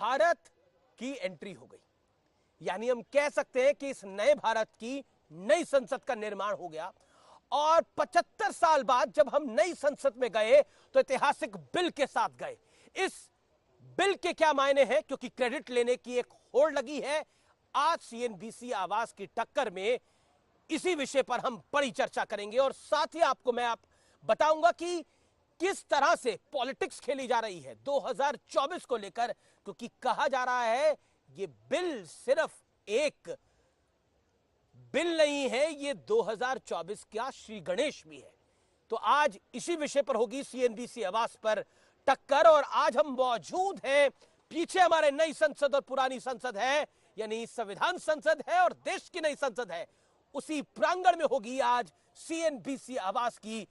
भारत की एंट्री हो गई। यानी हम कह सकते हैं कि इस नए भारत की नई संसद का निर्माण हो गया। और 75 साल बाद जब हम नई संसद में गए तो ऐतिहासिक बिल के साथ गए। इस बिल के क्या मायने हैं, क्योंकि क्रेडिट लेने की एक होड़ लगी है। आज सीएनबीसी आवाज की टक्कर में इसी विषय पर हम बड़ी चर्चा करेंगे और साथ ही आपको मैं बताऊंगा कि किस तरह से पॉलिटिक्स खेली जा रही है 2024 को लेकर, क्योंकि कहा जा रहा है ये बिल सिर्फ एक बिल नहीं है, ये 2024 का श्री गणेश भी है। तो आज इसी विषय पर होगी सीएनबीसी आवाज पर टक्कर। और आज हम मौजूद हैं, पीछे हमारे नई संसद और पुरानी संसद है, यानी संविधान संसद है और देश की नई संसद है। उसी प्रांगण में होगी आज सीएनबीसी आवाज की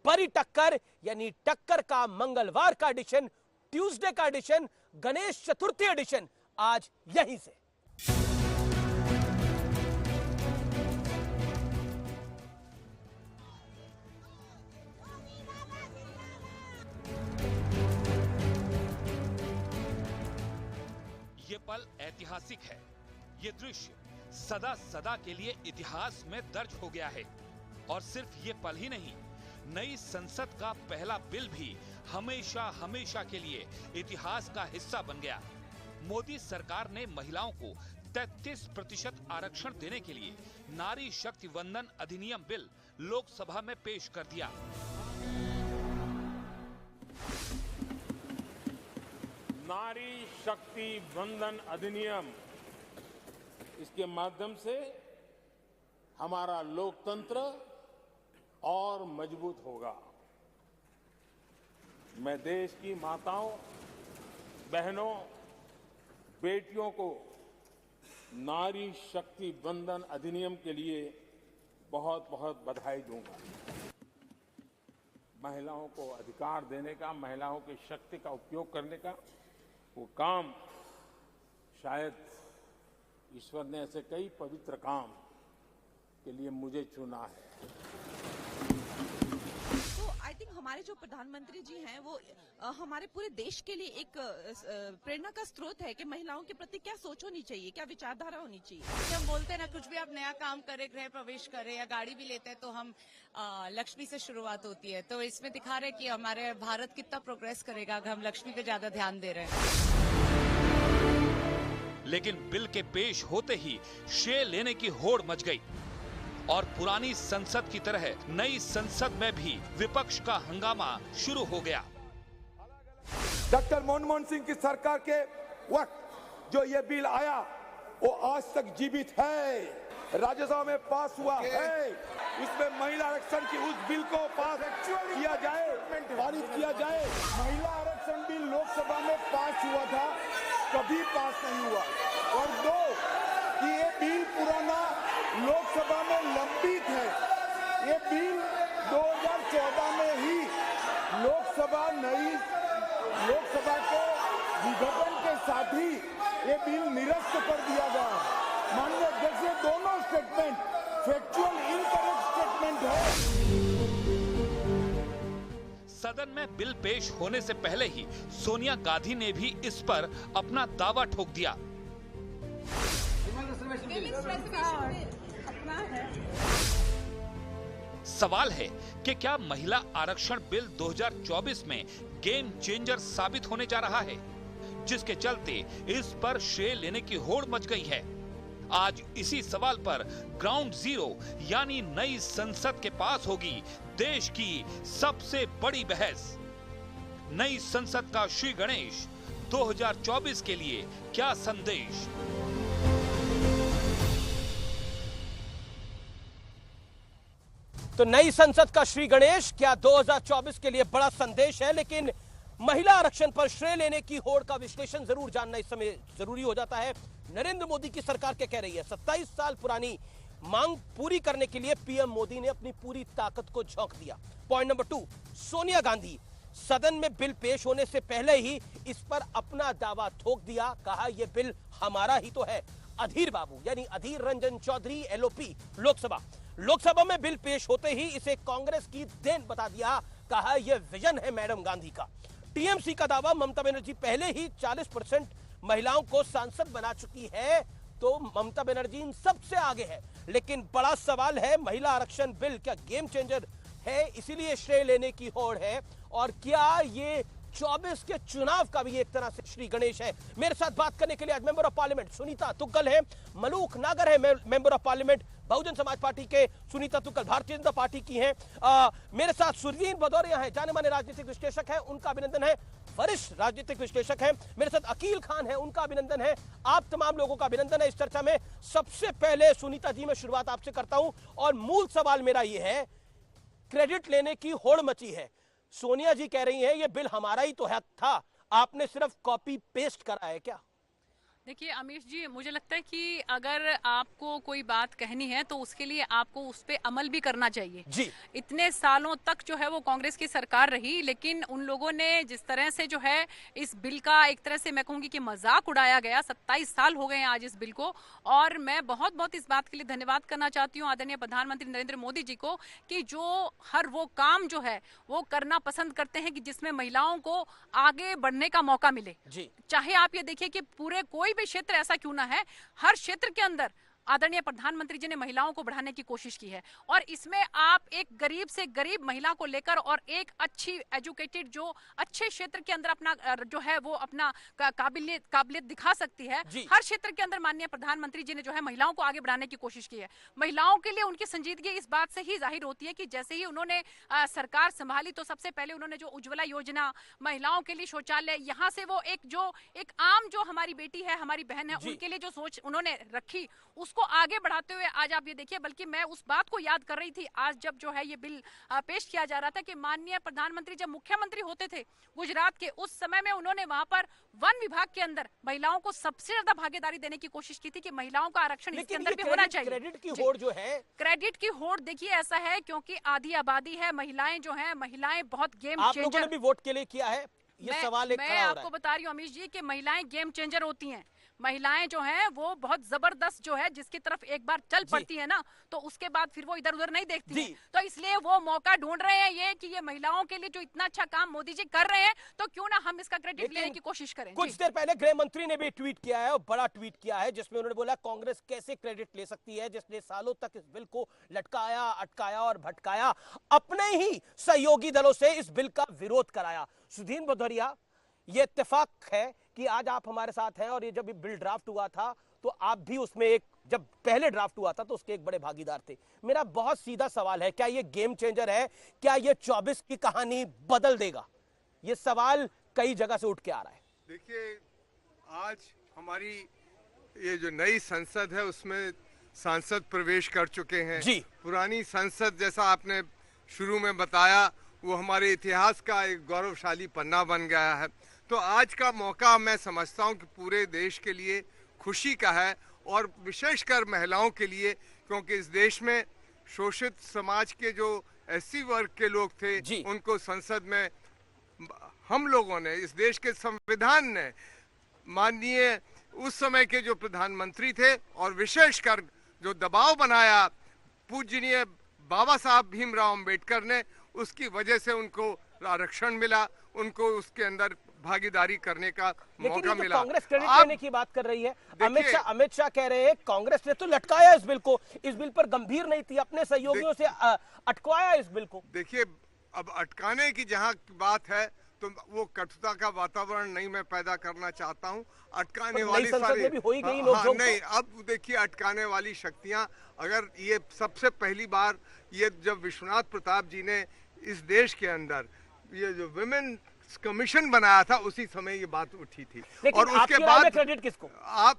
बड़ी टक्कर, यानी टक्कर का मंगलवार का एडिशन, ट्यूसडे का एडिशन, गणेश चतुर्थी एडिशन आज यहीं से। ये पल ऐतिहासिक है। ये दृश्य सदा सदा के लिए इतिहास में दर्ज हो गया है। और सिर्फ ये पल ही नहीं, नई संसद का पहला बिल भी हमेशा हमेशा के लिए इतिहास का हिस्सा बन गया। मोदी सरकार ने महिलाओं को 33% आरक्षण देने के लिए नारी शक्ति वंदन अधिनियम बिल लोकसभा में पेश कर दिया। नारी शक्ति वंदन अधिनियम, इसके माध्यम से हमारा लोकतंत्र और मजबूत होगा। मैं देश की माताओं, बहनों, बेटियों को नारी शक्ति वंदन अधिनियम के लिए बहुत बहुत बधाई दूंगा। महिलाओं को अधिकार देने का, महिलाओं की शक्ति का उपयोग करने का वो काम, शायद ईश्वर ने ऐसे कई पवित्र काम के लिए मुझे चुना है। तो आई थिंक हमारे जो प्रधानमंत्री जी हैं वो हमारे पूरे देश के लिए एक प्रेरणा का स्रोत है कि महिलाओं के प्रति क्या सोच होनी चाहिए, क्या विचारधारा होनी चाहिए। हम बोलते हैं ना, कुछ भी आप नया काम करें, गृह प्रवेश करें या गाड़ी भी लेते हैं तो हम लक्ष्मी से शुरुआत होती है। तो इसमें दिखा रहे कि हमारे भारत कितना प्रोग्रेस करेगा अगर हम लक्ष्मी पे ज्यादा ध्यान दे रहे हैं। लेकिन बिल के पेश होते ही श्रेय लेने की होड़ मच गई और पुरानी संसद की तरह नई संसद में भी विपक्ष का हंगामा शुरू हो गया। डॉक्टर मनमोहन सिंह की सरकार के वक्त जो ये बिल आया वो आज तक जीवित है, राज्यसभा में पास हुआ है। इसमें महिला आरक्षण की उस बिल को पास किया जाए, पारित किया जाए। महिला आरक्षण बिल लोकसभा में पास हुआ था, कभी पास नहीं हुआ। और दो, कि ये बिल पुराना लोकसभा में लंबित है। ये बिल 2014 में ही लोकसभा के विघटन के साथ ही ये बिल निरस्त कर दिया गया। माननीय अध्यक्ष, दोनों स्टेटमेंट फैक्चुअल इनकरेक्ट स्टेटमेंट है। सदन में बिल पेश होने से पहले ही सोनिया गांधी ने भी इस पर अपना दावा ठोक दिया। सवाल है कि क्या महिला आरक्षण बिल 2024 में गेम चेंजर साबित होने जा रहा है, जिसके चलते इस पर श्रेय लेने की होड़ मच गई है। आज इसी सवाल पर ग्राउंड जीरो यानी नई संसद के पास होगी देश की सबसे बड़ी बहस। नई संसद का श्री गणेश 2024 के लिए क्या संदेश। तो नई संसद का श्री गणेश क्या 2024 के लिए बड़ा संदेश है। लेकिन महिला आरक्षण पर श्रेय लेने की होड़ का विश्लेषण जरूर जानना इस समय जरूरी हो जाता है। नरेंद्र मोदी की सरकार क्या कह रही है। 27 साल पुरानी मांग पूरी करने के लिए पीएम मोदी ने अपनी पूरी ताकत को झोंक दिया। पॉइंट नंबर 2, सोनिया गांधी सदन में बिल पेश होने से पहले ही इस पर अपना दावा ठोक दिया। कहा यह बिल हमारा ही तो है। अधीर बाबू यानी अधीर रंजन चौधरी एलओपी लोकसभा में बिल पेश होते ही इसे कांग्रेस की देन बता दिया। कहा यह विजन है मैडम गांधी का। टीएमसी का दावा, ममता बनर्जी पहले ही 40% महिलाओं को सांसद बना चुकी है, तो ममता बनर्जी इन सबसे आगे है। लेकिन बड़ा सवाल है, महिला आरक्षण बिल क्या गेम चेंजर है, इसीलिए श्रेय लेने की होड़ है, और क्या ये 24 के चुनाव का भी एक तरह से श्री गणेश है। मेरे साथ बात करने के लिए आज मेंबर ऑफ पार्लियामेंट सुनीता तुग्गल है, मलूक नागर है member of parliament Bahujan Samaj party के, सुनीता तुग्गल भारतीय जनता पार्टी की हैं। मेरे साथ सुरवीन भदौरिया हैं, जाने माने राजनीतिक विश्लेषक हैं, उनका अभिनंदन है। वरिष्ठ राजनीतिक विश्लेषक हैं, मेरे साथ अकील खान है, उनका अभिनंदन है। आप तमाम लोगों का अभिनंदन है इस चर्चा में। सबसे पहले सुनीता जी, मैं शुरुआत आपसे करता हूं, और मूल सवाल मेरा यह है, क्रेडिट लेने की होड़ मची है। सोनिया जी कह रही हैं ये बिल हमारा ही तो है था, आपने सिर्फ कॉपी पेस्ट करा है क्या? देखिए अमीश जी, मुझे लगता है कि अगर आपको कोई बात कहनी है तो उसके लिए आपको उस पर अमल भी करना चाहिए जी। इतने सालों तक जो है वो कांग्रेस की सरकार रही, लेकिन उन लोगों ने जिस तरह से जो है इस बिल का एक तरह से मैं कहूंगी कि मजाक उड़ाया गया। 27 साल हो गए हैं आज इस बिल को, और मैं बहुत बहुत इस बात के लिए धन्यवाद करना चाहती हूँ आदरणीय प्रधानमंत्री नरेंद्र मोदी जी को, कि जो हर वो काम जो है वो करना पसंद करते हैं कि जिसमें महिलाओं को आगे बढ़ने का मौका मिले जी। चाहे आप ये देखिए कि पूरे कोई भी क्षेत्र ऐसा क्यों ना है, हर क्षेत्र के अंदर आदरणीय प्रधानमंत्री जी ने महिलाओं को बढ़ाने की कोशिश की है। और इसमें आप एक गरीब से गरीब महिला को लेकर और एक अच्छी एजुकेटेड जो अच्छे क्षेत्र के अंदर अपना जो है वो अपना काबिलियत दिखा सकती है, हर क्षेत्र के अंदर माननीय प्रधानमंत्री जी ने जो है महिलाओं को आगे बढ़ाने की कोशिश की है। महिलाओं के लिए उनकी संजीदगी इस बात से ही जाहिर होती है कि जैसे ही उन्होंने सरकार संभाली तो सबसे पहले उन्होंने जो उज्ज्वला योजना, महिलाओं के लिए शौचालय, यहाँ से वो एक आम जो हमारी बेटी है, हमारी बहन है, उनके लिए जो सोच उन्होंने रखी उसको आगे बढ़ाते हुए आज आप ये देखिए, बल्कि मैं उस बात को याद कर रही थी आज जब जो है ये बिल पेश किया जा रहा था कि माननीय प्रधानमंत्री जब मुख्यमंत्री होते थे गुजरात के, उस समय में उन्होंने वहां पर वन विभाग के अंदर महिलाओं को सबसे ज्यादा भागीदारी देने की कोशिश की थी कि महिलाओं का आरक्षण इसके अंदर भी होना चाहिए। क्रेडिट की होड़ जो है, क्रेडिट की होड़ देखिए ऐसा है क्योंकि आधी आबादी है, महिलाएं जो है, महिलाएं बहुत गेम आप चेंजर। लोगों ने भी वोट के लिए किया है, ये सवाल एक खड़ा हो रहा है। मैं आपको बता रही हूँ अमीश जी कि महिलाएं गेम चेंजर होती हैं। महिलाएं जो हैं वो बहुत जबरदस्त जो है, जिसकी तरफ एक बार चल पड़ती है ना तो उसके बाद फिर वो इधर उधर नहीं देखती हैं। तो इसलिए वो मौका ढूंढ रहे हैं ये कि ये महिलाओं के लिए जो इतना अच्छा काम मोदी जी कर रहे हैं तो क्यों ना हम इसका क्रेडिट लेने की कोशिश करें। कुछ देर पहले गृह मंत्री ने भी ट्वीट किया है, और बड़ा ट्वीट किया है, जिसमें उन्होंने बोला कांग्रेस कैसे क्रेडिट ले सकती है जिसने सालों तक इस बिल को लटकाया, अटकाया और भटकाया, अपने ही सहयोगी दलों से इस बिल का विरोध कराया। सुधीन भदौरिया, ये इत्तेफाक है कि आज आप हमारे साथ हैं, और ये जब बिल ड्राफ्ट हुआ था तो आप भी उसमें जब पहले ड्राफ्ट हुआ था तो उसके एक बड़े भागीदार थे। मेरा बहुत सीधा सवाल है, क्या ये गेम चेंजर है? क्या ये 24 की कहानी बदल देगा? ये सवाल कई जगह से उठ के आ रहा है। देखिए, आज हमारी ये जो नई संसद है उसमें सांसद प्रवेश कर चुके हैं जी। पुरानी संसद, जैसा आपने शुरू में बताया, वो हमारे इतिहास का एक गौरवशाली पन्ना बन गया है। तो आज का मौका मैं समझता हूँ कि पूरे देश के लिए खुशी का है, और विशेषकर महिलाओं के लिए, क्योंकि इस देश में शोषित समाज के जो एससी वर्ग के लोग थे उनको संसद में हम लोगों ने, इस देश के संविधान ने, माननीय उस समय के जो प्रधानमंत्री थे और विशेषकर जो दबाव बनाया पूजनीय बाबा साहब भीमराव अंबेडकर ने, उसकी वजह से उनको आरक्षण मिला, उनको उसके अंदर भागीदारी करने का मौका मिला। कांग्रेस क्रेडिट लेने की बात कर रही है, अमित शाह कह रहे हैं कांग्रेस ने तो लटकाया इस बिल को, इस बिल पर गंभीर नहीं थी, अपने सहयोगियों से अटकाया इस बिल को। देखिए, अब अटकाने की जहां बात है तो वो कटुता का वातावरण नहीं मैं पैदा करना चाहता हूं। अटकाने वाली सारी नहीं, अब देखिए अटकाने वाली शक्तियां, अगर ये सबसे पहली बार ये जब विश्वनाथ प्रताप जी ने इस देश के अंदर ये जो विमेन कमीशन बनाया था उसी समय ये बात उठी थी। और उसके बाद क्रेडिट किसको?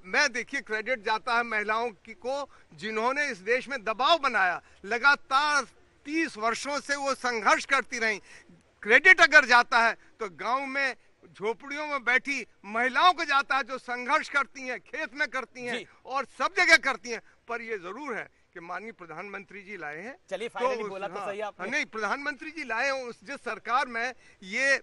मैं देखिए क्रेडिट जाता है महिलाओं की को, जिन्होंने इस देश में दबाव बनाया, लगातार 30 वर्षों से वो संघर्ष करती रही। क्रेडिट अगर जाता है तो गांव में झोपड़ियों में बैठी महिलाओं को जाता है, जो संघर्ष करती हैं, खेत में करती हैं और सब जगह करती हैं। पर ये जरूर है कि माननीय प्रधानमंत्री जी लाए हैं, चलिए फाइनली बोला तो सही आपने। नहीं, प्रधानमंत्री जी लाए हैं, उस जिस सरकार में ये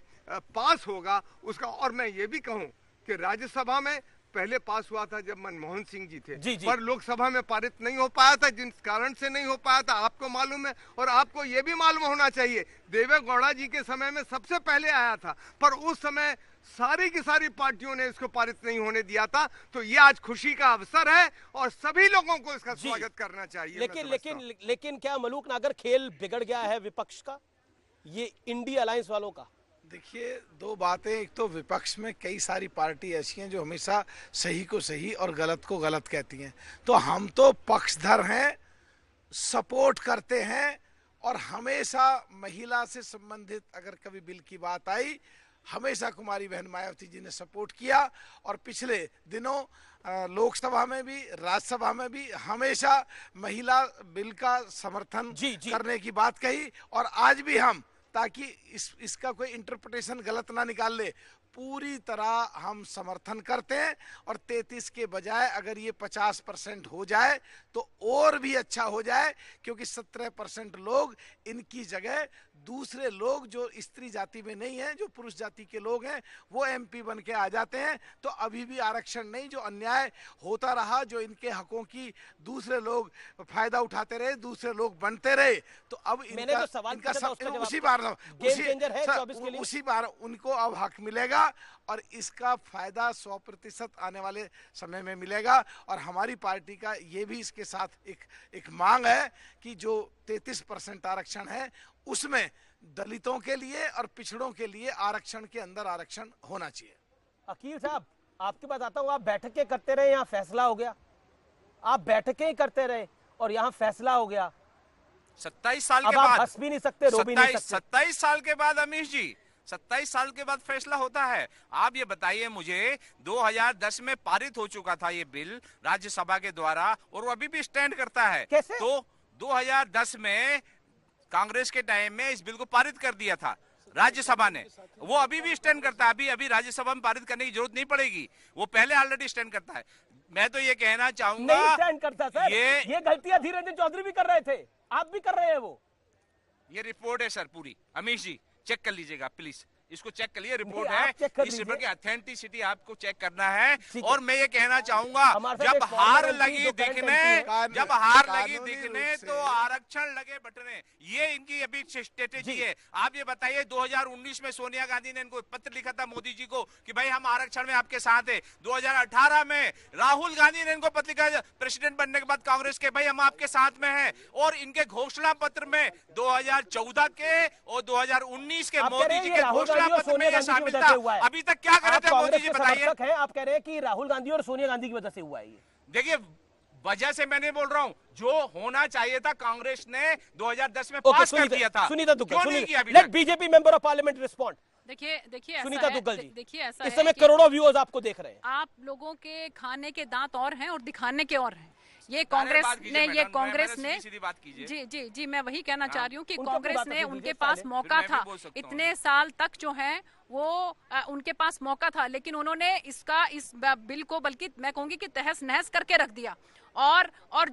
पास होगा उसका। और मैं ये भी कहूं कि राज्यसभा में पहले पास हुआ था जब मनमोहन सिंह जी थे, पर लोकसभा में पारित नहीं हो पाया था, जिस कारण से नहीं हो पाया था आपको मालूम है। और आपको ये भी मालूम होना चाहिए, देवे गौड़ा जी के समय में सबसे पहले आया था, पर उस समय सारी की सारी पार्टियों ने इसको पारित नहीं होने दिया था। तो ये आज खुशी का अवसर है और सभी लोगों को इसका स्वागत करना चाहिए। लेकिन क्या मलूक नागर खेल बिगड़ गया है विपक्ष का, ये इंडी अलायंस वालों का? देखिए, दो बातें। एक तो विपक्ष में कई सारी पार्टी ऐसी हैं जो हमेशा सही को सही और गलत को गलत कहती हैं। तो हम तो पक्षधर हैं, सपोर्ट करते हैं और हमेशा महिला से संबंधित अगर कभी बिल की बात आई, हमेशा कुमारी बहन मायावती जी ने सपोर्ट किया और पिछले दिनों लोकसभा में भी राज्यसभा में भी हमेशा महिला बिल का समर्थन करने की बात कही। और आज भी हम, ताकि इसका कोई इंटरप्रिटेशन गलत ना निकाल ले, पूरी तरह हम समर्थन करते हैं। और 33 के बजाय अगर ये 50% हो जाए तो और भी अच्छा हो जाए, क्योंकि 17% लोग इनकी जगह दूसरे लोग जो स्त्री जाति में नहीं है, जो पुरुष जाति के लोग हैं, वो MP बन के आ जाते हैं। तो अभी भी आरक्षण नहीं, जो अन्याय होता रहा, जो इनके हकों की दूसरे लोग फायदा उठाते रहे, दूसरे लोग बनते रहे, तो अब उसी बार उनको अब हक मिलेगा और इसका फायदा 100% आने वाले समय में मिलेगा। और हमारी पार्टी का ये भी इसके साथ एक मांग है कि जो 33% आरक्षण है उसमें दलितों के लिए और पिछड़ों के लिए आरक्षण के अंदर आरक्षण होना चाहिए। अकील साहब, आपके पास आता हूँ। आप बैठकें करते रहे, यहाँ फैसला हो गया। आप बैठकें ही करते रहे और यहाँ फैसला हो गया। 27 साल के बाद बाद हंस भी नहीं सकते, रो भी नहीं सकते। 27 साल के बाद अमीश जी, 27 साल के बाद फैसला होता है। आप ये बताइए मुझे, 2010 में पारित हो चुका था ये बिल राज्यसभा के द्वारा और वो अभी भी स्टैंड करता है। कैसे? तो 2010 में कांग्रेस के टाइम में इस बिल को पारित कर दिया था राज्यसभा ने, वो अभी भी स्टैंड करता है। अभी राज्यसभा में पारित करने की जरूरत नहीं पड़ेगी, वो पहले ऑलरेडी स्टैंड करता है। मैं तो ये कहना चाहूंगा, नहीं स्टैंड करता सर, ये गलतियां धीरेन्द्र रंजन चौधरी भी कर रहे थे, आप भी कर रहे हैं। वो ये रिपोर्ट है सर पूरी, अमीश जी चेक कर लीजिएगा प्लीज, इसको चेक कर लिए, रिपोर्ट है, इस रिपोर्ट की ऑथेंटिसिटी आपको चेक करना है। और मैं ये कहना चाहूंगा, जब हार लगी दिखने तो आरक्षण लगे बटने, ये इनकी अभी स्ट्रेटेजी है। आप ये बताइए, 2019 में सोनिया गांधी ने इनको पत्र लिखा था मोदी जी को कि भाई हम आरक्षण में आपके साथ है। 2018 में राहुल गांधी ने इनको पत्र लिखा प्रेसिडेंट बनने के बाद कांग्रेस के, भाई हम आपके साथ में हैं। और इनके घोषणा पत्र में 2014 के और 2019 के मोदी जी के घोषणा पत्र में ये शामिल था। अभी तक क्या करे थे मोदी जी, बताइए। आप कह रहे हैं कि राहुल गांधी और सोनिया गांधी की वजह से हुआ है ये। देखिए, वजह से मैंने बोल रहा हूं, जो होना चाहिए था कांग्रेस ने 2010 में पास कर दिया था। Sunita Duggal, let BJP member of parliament respond. देखिए सुनीता दुग्गल जी, देखिए ऐसा इस समय करोड़ों व्यूअर्स आपको देख रहे हैं। आप लोगों के खाने के दांत और हैं और दिखाने के और हैं। ये कांग्रेस ने जी मैं वही कहना चाह रही हूँ कि कांग्रेस ने, उनके पास मौका था इतने साल तक जो है वो उनके पास मौका था, लेकिन उन्होंने इस बिल को बल्कि मैं कहूंगी कि तहस नहस करके रख दिया। और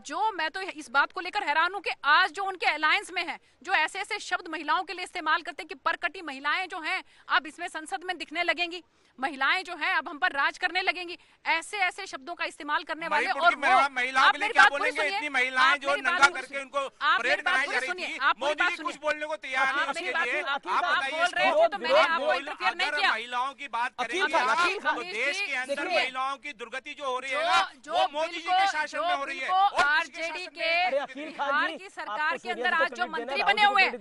जो मैं तो इस बात को लेकर हैरान हूं कि आज जो उनके अलायंस में है, जो ऐसे ऐसे शब्द महिलाओं के लिए इस्तेमाल करते हैं कि परकटी महिलाएं जो हैं अब इसमें संसद में दिखने लगेंगी, महिलाएं जो हैं अब हम पर राज करने लगेंगी, ऐसे ऐसे शब्दों का इस्तेमाल करने वाले। और महिलाओं के लिए क्या बोलेंगे? इतनी महिलाएं जो नंगा करके उनको परेड कराई जा रही थी, मोदी जी कुछ बोलने को तैयार नहीं उसके लिए। आप बताइए, तो मैंने आपको इंटरफेयर नहीं किया। महिलाओं की बात करेंगे तो देश के अंदर महिलाओं की दुर्गति जो हो रही है वो मोदी जी के शासन में हो रही है। आरजेडी के बिहार की सरकार के अंदर आज जो मंत्री बने हुए हैं,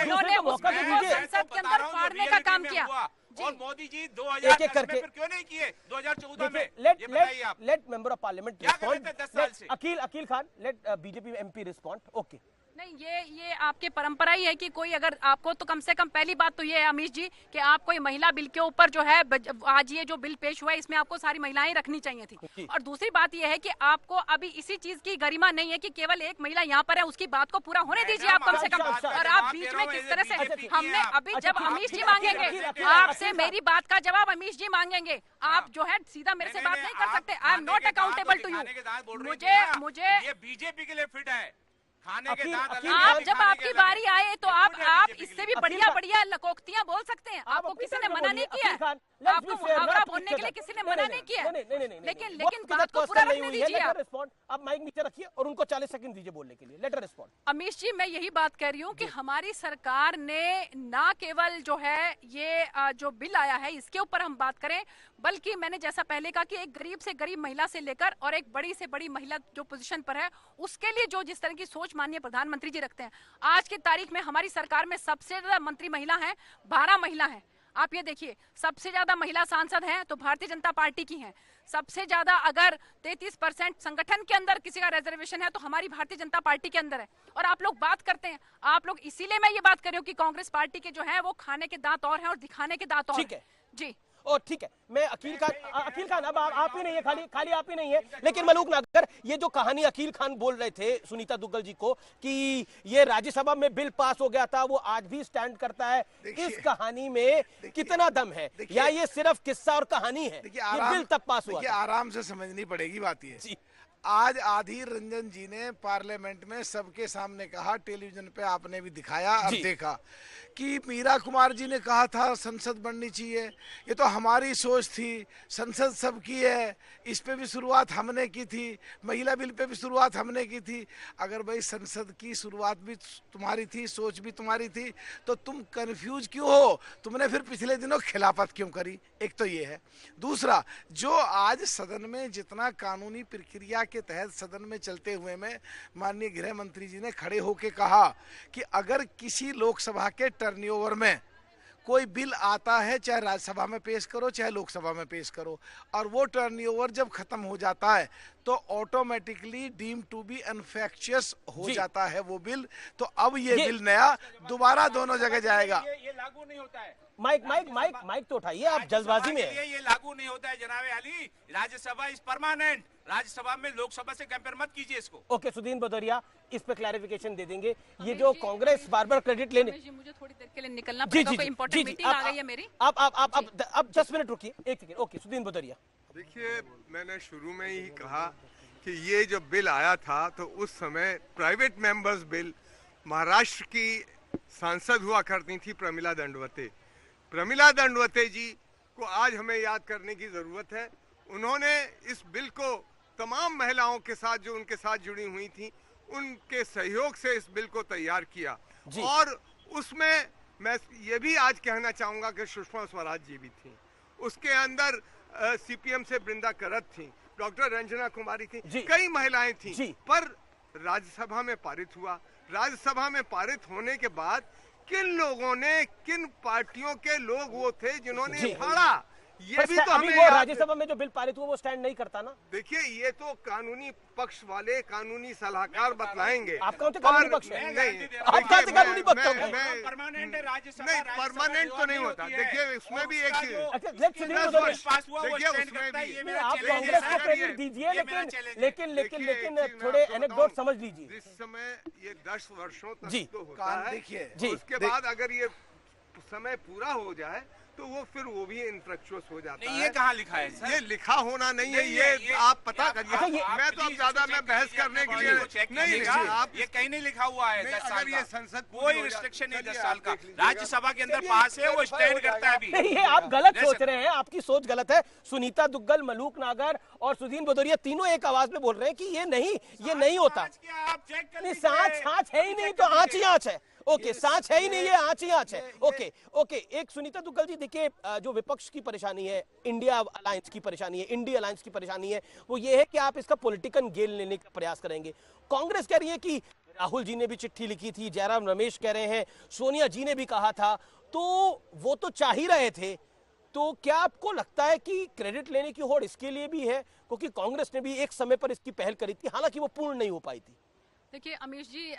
उन्होंने उसको संसद के अंदर फाड़ने का काम किया। और मोदी जी 2010 में फिर क्यों नहीं किए 2014 में? ये बताइए आप। Let member of parliament respond. 10 साल से Akeel Khan, let BJP MP respond. Okay, नहीं, ये आपकी परंपरा ही है कि कोई अगर आपको, तो कम से कम पहली बात तो ये है अमीश जी कि आप कोई महिला बिल के ऊपर जो है, आज ये जो बिल पेश हुआ है इसमें आपको सारी महिलाएं रखनी चाहिए थी। और दूसरी बात ये है कि आपको अभी इसी चीज की गरिमा नहीं है कि केवल एक महिला यहाँ पर है, उसकी बात को पूरा होने दीजिए आप कम से कम। और आप बीच में किस तरह से, हमने अभी जब अमीश जी मांगेंगे आपसे, मेरी बात का जवाब अमीश जी मांगेंगे, आप जो है सीधा मेरे से बात नहीं कर सकते। I am not accountable to you. मुझे ये बीजेपी के लिए फिट है खाने के दांत। आप जब आपकी बारी आए तो आप इससे भी बढ़िया लकोक्तियां बोल सकते हैं, आपको किसी ने मना नहीं किया। आपको मुहावरा बोलने के लिए किसी ने मना नहीं किया, लेकिन बात को पूरा रखने दीजिए आप। अब माइक नीचे रखिए और उनको 40 सेकंड दीजिए बोलने के लिए। Letter respond. अमीश जी, मैं यही बात कह रही हूँ कि हमारी सरकार ने ना केवल जो है ये जो बिल आया है इसके ऊपर हम बात करें, बल्कि मैंने जैसा पहले कहा कि एक गरीब से गरीब महिला से लेकर और एक बड़ी से बड़ी महिला जो पोजीशन पर है उसके लिए जो जिस तरह की सोच माननीय प्रधानमंत्री जी रखते हैं, आज की तारीख में हमारी सरकार में सबसे ज्यादा मंत्री महिला है, 12 महिला है। आप ये देखिए, सबसे ज्यादा महिला सांसद हैं तो भारतीय जनता पार्टी की हैं। सबसे ज्यादा अगर 33% संगठन के अंदर किसी का रिजर्वेशन है तो हमारी भारतीय जनता पार्टी के अंदर है। और आप लोग बात करते हैं, आप लोग, इसीलिए मैं ये बात कर रही हूँ कि कांग्रेस पार्टी के जो है वो खाने के दांत और हैं और दिखाने के दांत और ठीक है जी। और ठीक है, मैं अकील खान अब आप ही नहीं है, खाली आप ही नहीं है, लेकिन मलूक नागर, ये जो कहानी अकील खान बोल रहे थे सुनीता दुग्गल जी को कि ये राज्यसभा में बिल पास हो गया था, वो आज भी स्टैंड करता है। इस कहानी में कितना दम है, या ये सिर्फ किस्सा और कहानी है? ये बिल तब पास हुआ। आराम से समझनी पड़ेगी बात ये। आज आधीर रंजन जी ने पार्लियामेंट में सबके सामने कहा, टेलीविजन पे आपने भी दिखाया और देखा कि मीरा कुमार जी ने कहा था संसद बननी चाहिए, ये तो हमारी सोच थी, संसद सबकी है, इस पे भी शुरुआत हमने की थी, महिला बिल पे भी शुरुआत हमने की थी। अगर भाई संसद की शुरुआत भी तुम्हारी थी, सोच भी तुम्हारी थी, तो तुम कंफ्यूज क्यों हो? तुमने फिर पिछले दिनों खिलाफत क्यों करी? एक तो ये है। दूसरा, जो आज सदन में जितना कानूनी प्रक्रिया के तहत सदन में चलते हुए में माननीय गृह मंत्री जी ने खड़े होके कहा कि अगर किसी लोकसभा के टर्नओवर में कोई बिल आता है, चाहे राज्यसभा में पेश करो चाहे लोकसभा में पेश करो, और वो टर्नओवर जब खत्म हो जाता है तो ऑटोमेटिकली डीम टू बी अनफैक्चुअस हो जाता है वो बिल। तो अब ये बिल नया दोबारा दोनों जगह जाएगा। ये लागू नहीं होता है। माइक तो उठाइए, आप जल्दबाजी में हैं। ये लागू नहीं होता है जनाब अली। राज्यसभा इज परमानेंट, राज्यसभा में लोकसभा से कंपेयर मत कीजिए इसको। ओके, सुदीन भदौरिया इस पे क्लैरिफिकेशन दे देंगे। ये जो कांग्रेस बार बार क्रेडिट लेने, मुझे थोड़ी देर के लिए निकलना पड़ेगा, कोई इंपॉर्टेंट मीटिंग आ गई है मेरी। आप 10 मिनट रुकिए, एक सेकंड। ओके, सुदीन भदौरिया। देखिए, मैंने शुरू में ही कहा कि ये जो बिल आया था तो उस समय प्राइवेट मेंबर्स बिल, महाराष्ट्र की सांसद हुआ करती थी प्रमिला दंडवते। प्रमिला दंडवते जी को आज हमें याद करने की जरूरत है। उन्होंने इस बिल को तमाम महिलाओं के साथ जो उनके साथ जुड़ी हुई थी उनके सहयोग से इस बिल को तैयार किया। और उसमें मैं ये भी आज कहना चाहूंगा कि सुषमा स्वराज जी भी थी उसके अंदर, सीपीएम से बृंदा करत थी, डॉक्टर रंजना कुमारी थी, कई महिलाएं थी, पर राज्यसभा में पारित हुआ। राज्यसभा में पारित होने के बाद किन लोगों ने, किन पार्टियों के लोग वो थे जिन्होंने फाड़ा, ये भी तो हमें वो राज्यसभा में जो बिल पारित हुआ वो स्टैंड नहीं करता ना। देखिए, ये तो कानूनी पक्ष वाले, कानूनी सलाहकार बतलाएंगे। आप कौन से कानूनी पक्ष हैं? आप कौन से कानूनी पक्ष हैं? परमानेंट है राज्यसभा। नहीं, परमानेंट तो नहीं होता। देखिए, उसमें भी एक देखिए उसमें भी आप कांग्रेस को क्रेडिट दीजिए, लेकिन थोड़े एनेक्डोट समझ लीजिए। जिस समय ये 10 वर्षों तक तो होता है, देखिए उसके बाद अगर ये समय पूरा हो जाए तो वो फिर वो भी इनफ्रक्चुअस हो जाता है। ये कहाँ लिखा है सर? ये लिखा होना नहीं है, ये आप पता करिए। मैं तो अब ज्यादा मैं बहस करने के लिए नहीं, आप ये कहीं नहीं लिखा हुआ है। 10 साल ये संसद कोई रिस्ट्रिक्शन नहीं 10 साल का, राज्यसभा के अंदर पास है, वो स्टैंड करता है अभी। नहीं, आप गलत सोच रहे हैं, आपकी सोच गलत है। सुनीता दुग्गल, मलूक नागर और सुदीन भदौरिया तीनों एक आवाज में बोल रहे हैं कि ये नहीं होता। आप चेक कर लीजिए। सांच है ही नहीं तो आंच ही आंच है। ओके, सांच है ही नहीं, ये आंच ही आंच है। ओके, एक सुनीता दुग्गल जी, देखिए, जो विपक्ष की परेशानी है, इंडिया अलायंस की परेशानी है, इंडिया अलायंस की परेशानी है, वो ये है कि आप इसका पॉलिटिकल गेन लेने का प्रयास करेंगे। कांग्रेस कह रही है कि राहुल जी ने भी चिट्ठी लिखी थी, जयराम रमेश कह रहे हैं, सोनिया जी ने भी कहा था, तो वो तो चाह ही रहे थे। तो क्या आपको लगता है कि क्रेडिट लेने की होड़ इसके लिए भी है? क्योंकि कांग्रेस ने भी एक समय पर इसकी पहल करी थी, हालांकि वो पूर्ण नहीं हो पाई थी। देखिए अमीश जी,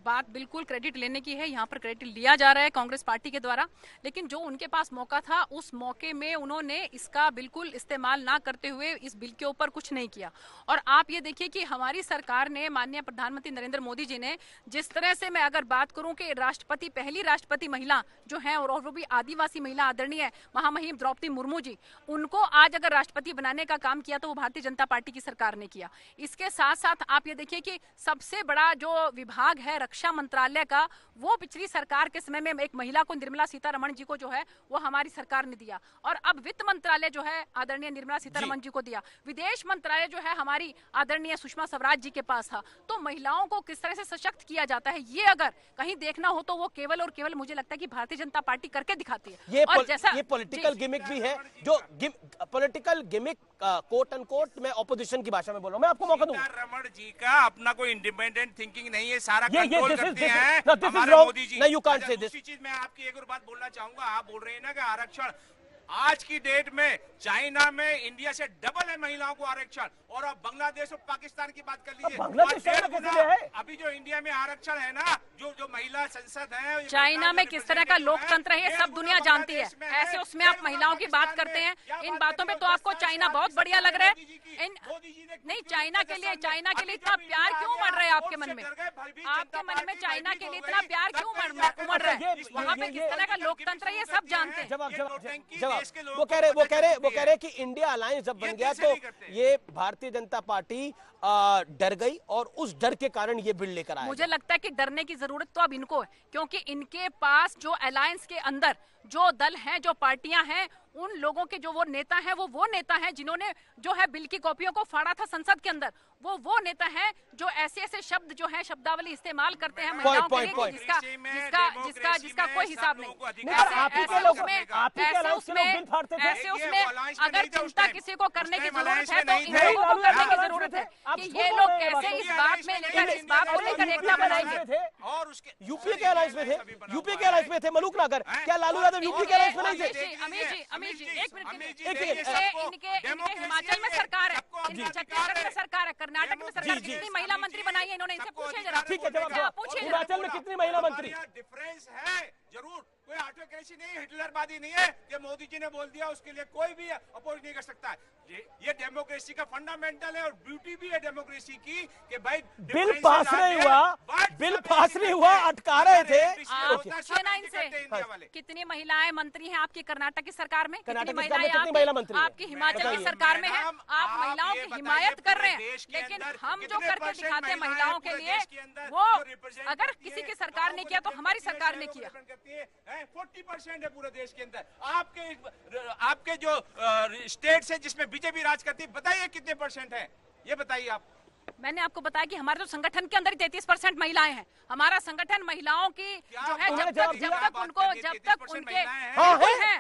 बात बिल्कुल क्रेडिट लेने की है, यहाँ पर क्रेडिट लिया जा रहा है कांग्रेस पार्टी के द्वारा, लेकिन जो उनके पास मौका था उस मौके में उन्होंने इसका बिल्कुल इस्तेमाल ना करते हुए इस बिल के ऊपर कुछ नहीं किया। और आप ये देखिए कि हमारी सरकार ने, माननीय प्रधानमंत्री नरेंद्र मोदी जी ने, जिस तरह से, मैं अगर बात करूं कि राष्ट्रपति, पहली राष्ट्रपति महिला जो है और वो भी आदिवासी महिला आदरणीय महामहिम द्रौपदी मुर्मू जी, उनको आज अगर राष्ट्रपति बनाने का काम किया तो वो भारतीय जनता पार्टी की सरकार ने किया। इसके साथ साथ आप ये देखिए कि सबसे बड़ा जो विभाग है रक्षा मंत्रालय का, वो पिछली सरकार के समय में एक महिला को, निर्मला सीतारमण जी को जो है वो हमारी सरकार ने दिया, और अब वित्त मंत्रालय जो है आदरणीय निर्मला सीतारमण जी को दिया। विदेश मंत्रालय जो है हमारी आदरणीय सुषमा स्वराज जी के पास था। तो महिलाओं को किस तरह से सशक्त किया जाता है, ये अगर कहीं देखना हो तो वो केवल और केवल मुझे लगता है कि भारतीय जनता पार्टी करके दिखाती है। ये पॉलिटिकल गिमिक भी है, जो पॉलिटिकल गिमिक कोट अनकोट, मैं ऑपोजिशन की भाषा में बोल रहा हूं। मैं आपको मौका दूंगा। रमण जी का अपना कोई इंडिपेंडेंट थिंकिंग नहीं है, सारा ये कंट्रोल करते हैं हमारे Modi ji. You can't say this. दूसरी चीज मैं आपकी एक और बात बोलना चाहूंगा, आप बोल रहे हैं ना कि आरक्षण आज की डेट में चाइना में इंडिया से डबल है महिलाओं को आरक्षण, और अब बांग्लादेश और पाकिस्तान की बात कर लीजिए, अभी जो इंडिया में आरक्षण है ना, जो महिला संसद है, चाइना में किस तरह का लोकतंत्र है ये सब दुनिया जानती है। ऐसे उसमें आप महिलाओं की बात करते हैं, इन बातों में तो आपको चाइना बहुत बढ़िया लग रहा है। नहीं, चाइना के लिए इतना प्यार क्यों बढ़ रहा है आपके मन में? आपके मन में चाइना के लिए इतना प्यार क्यों उमड़ रहा है? वहाँ पे किस तरह का लोकतंत्र है ये सब जानते हैं। वो कह रहे कि इंडिया अलायंस जब बन गया तो ये भारतीय जनता पार्टी डर गई और उस डर के कारण ये बिल लेकर आया। मुझे लगता है कि डरने की जरूरत तो अब इनको है, क्योंकि इनके पास जो अलायंस के अंदर जो दल हैं, जो पार्टियां हैं, उन लोगों के जो वो नेता हैं, वो नेता हैं जिन्होंने जो है बिल की कॉपियों को फाड़ा था संसद के अंदर। वो नेता हैं जो ऐसे शब्द जो है शब्दावली इस्तेमाल करते हैं महिलाओं के लिए, जिसका कोई हिसाब नहीं। ऐसे उसमें अगर चिंता किसी को करने की जरूरत है तो इन लोगों को करने की जरूरत है कि ये लोग कैसे इस बात में लेकर, इस बात को लेकर एकता बनाएंगे। और उसके यूपी के अलायंस में थे मलूक नागर, क्या लालू यादव यूपी के अलायंस में नहीं थे? अमीर जी एक मिनट, इनके हिमाचल में सरकार है, छत्तीसगढ़ में सरकार है, कर्नाटक में सरकार, कितनी महिला मंत्री बनाई है इन्होंने? इनसे पूछे जरा। ठीक है, पूछिए हिमाचल में कितनी महिला मंत्री? डिफरेंस है जरूर, कोई ऑटोक्रेसी नहीं है, हिटलरवादी नहीं है कि मोदी जी ने बोल दिया उसके लिए कोई भी अपोज नहीं कर सकता है। ये डेमोक्रेसी का फंडामेंटल है और ब्यूटी भी है डेमोक्रेसी की कि भाई बिल पास नहीं हुआ, अटका रहे थे। कितनी महिलाएं मंत्री हैं आपकी कर्नाटक की सरकार में? कितनी महिला मंत्री आपकी हिमाचल की सरकार में है? आप महिलाओं की हिमायत कर रहे हैं, लेकिन हम जो करके दिखाते हैं महिलाओं के लिए, वो अगर किसी की सरकार ने किया तो हमारी सरकार ने किया। 40% है पूरे देश के अंदर। आपके जो स्टेट है जिसमें बीजेपी राज करती है, बताइए कितने परसेंट है, ये बताइए आप। मैंने आपको बताया कि हमारे तो संगठन के अंदर ही 33% महिलाएं हैं। हमारा संगठन महिलाओं की जो है जब तक उनके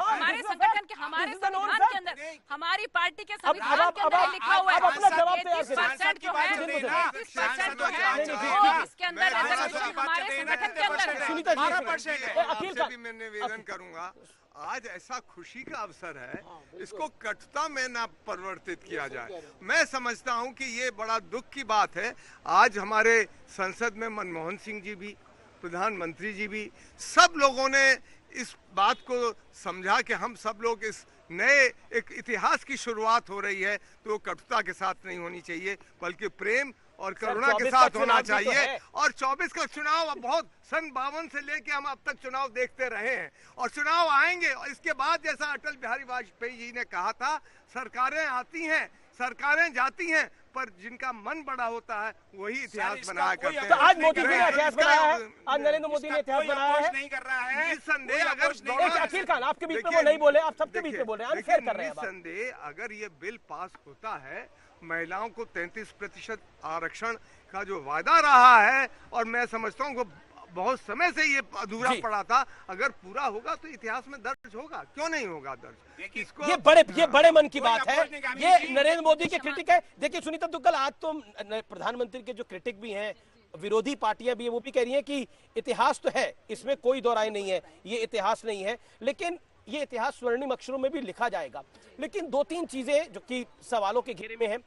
हमारे संगठन के, हमारे संविधान के अंदर, हमारी पार्टी के संविधान के अंदर लिखा हुआ है 33% जो है, 33% जो है इसके अंदर रिजर्वेशन हमारे संगठन के अंदर है। 12% है। मैं निवेदन करूंगा, आज ऐसा खुशी का अवसर है, इसको कटुता में ना परिवर्तित किया जाए। मैं समझता हूं कि ये बड़ा दुख की बात है। आज हमारे संसद में मनमोहन सिंह जी भी, प्रधानमंत्री जी भी, सब लोगों ने इस बात को समझा कि हम सब लोग इस नए एक इतिहास की शुरुआत हो रही है, तो कटुता के साथ नहीं होनी चाहिए, बल्कि प्रेम और करुणा के साथ होना चाहिए। और 24 का चुनाव अब बहुत सन 52 से लेके हम अब तक चुनाव देखते रहे हैं, और चुनाव आएंगे, और इसके बाद जैसा अटल बिहारी वाजपेयी जी ने कहा था, सरकारें आती हैं, सरकारें जाती हैं, पर जिनका मन बड़ा होता है वही इतिहास बनाया करते हैं। तो आज मोदी जी ने इतिहास बनाया है, आज नरेंद्र मोदी ने इतिहास बनाया है। नहीं कर रहा है निस्संदेह, अगर अखिल खान आपके बीच में वो नहीं बोले, आप सबके बीच में बोल रहे हैं, अनफेयर कर रहे हैं। निस्संदेह अगर ये बिल पास होता है, महिलाओं को 33% आरक्षण का जो वादा रहा है, और मैं समझता हूँ बहुत समय से ये अधूरा पड़ा था, अगर पूरा होगा तो इतिहास में दर्ज होगा, क्यों नहीं होगा दर्ज? इसको ये बड़े मन की बात है, ये नरेंद्र मोदी के क्रिटिक है। देखिए सुनीता दुग्गल, आज तो प्रधानमंत्री के जो क्रिटिक भी हैं, विरोधी पार्टियां भी है, वो भी कह रही हैं कि इतिहास तो है, इसमें कोई दो राय नहीं है, ये इतिहास नहीं है, लेकिन ये इतिहास स्वर्णिम अक्षरों में भी लिखा जाएगा। लेकिन 2-3 चीजें जो कि सवालों के घेरे में है।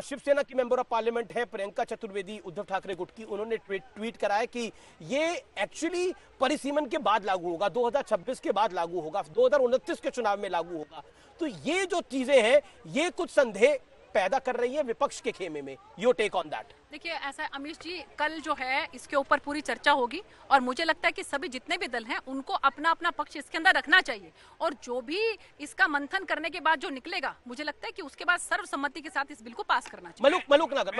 शिवसेना की मेंबर ऑफ पार्लियामेंट है प्रियंका चतुर्वेदी, उद्धव ठाकरे गुट की, उन्होंने ट्वीट करा है कि ये एक्चुअली परिसीमन के बाद लागू होगा, 2026 के बाद लागू होगा, 2029 के चुनाव में लागू होगा। तो ये जो चीजें हैं, ये कुछ संदेह पैदा कर रही है विपक्ष के खेमे में। Your take on that? देखिए ऐसा है अमीश जी, कल जो है इसके ऊपर पूरी चर्चा होगी और मुझे लगता है कि सभी जितने भी दल हैं उनको अपना अपना पक्ष इसके अंदर रखना चाहिए और जो भी इसका मंथन करने के बाद जो निकलेगा, मुझे लगता है कि उसके बाद सर्वसम्मति के साथ इस बिल को पास करना चाहिए। मलूक नगर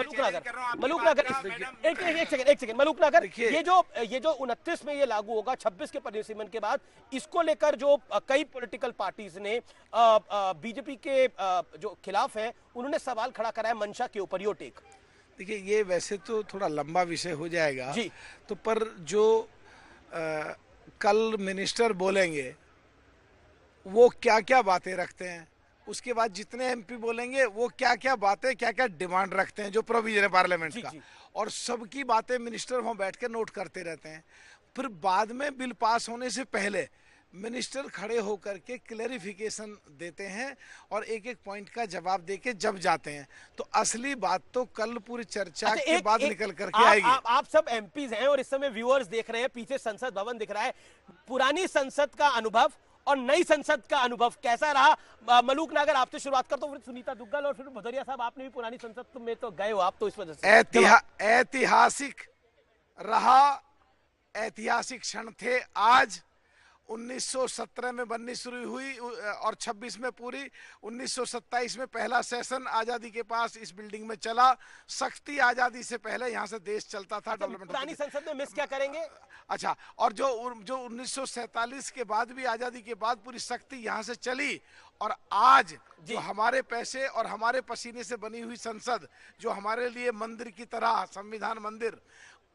एक सेकंड मलूक नगर, ये जो 29 में ये लागू होगा, 26 के परिसीमन के बाद, इसको लेकर जो कई पॉलिटिकल पार्टीज ने बीजेपी के जो खिलाफ है उन्होंने सवाल खड़ा करा है मंशा के ऊपर। यो टेक देखिए, ये वैसे तो थोड़ा लंबा विषय हो जाएगा जी, तो पर जो कल मिनिस्टर बोलेंगे वो क्या क्या बातें रखते हैं, उसके बाद जितने एमपी बोलेंगे वो क्या क्या बातें, क्या क्या डिमांड रखते हैं जो प्रोविजन है पार्लियामेंट का, और सबकी बातें मिनिस्टर वहां बैठ के नोट करते रहते हैं। फिर बाद में बिल पास होने से पहले मिनिस्टर खड़े होकर के क्लैरिफिकेशन देते हैं और एक एक पॉइंट का जवाब देके जब जाते हैं। तो असली बात तो कल पूरी चर्चा के बाद निकल करके आएगी। आप सब एमपीज हैं और इस समय व्यूअर्स देख रहे हैं, पीछे संसद भवन दिख रहा है। पुरानी संसद का अनुभव और नई संसद का अनुभव कैसा रहा? मलूक नागर आपसे शुरुआत करता हूं, फिर सुनीता दुग्गल और फिर भदौरिया साहब, आपने भी पुरानी संसद में तो गए हो आप, तो इस वजह से ऐतिहासिक रहा, ऐतिहासिक क्षण थे। आज 1917 में बननी शुरू हुई और 26 में पूरी, 1927 में पहला सेशन आजादी के पास इस बिल्डिंग में चला। सख्ती आजादी से पहले यहाँ से देश चलता था। डेवलपमेंट पुरानी संसद में मिस क्या करेंगे? अच्छा, और जो 1947 के बाद भी, आजादी के बाद पूरी सख्ती यहाँ से चली, और आज जो हमारे पैसे और हमारे पसीने से बनी हुई संसद, जो हमारे लिए मंदिर की तरह, संविधान मंदिर,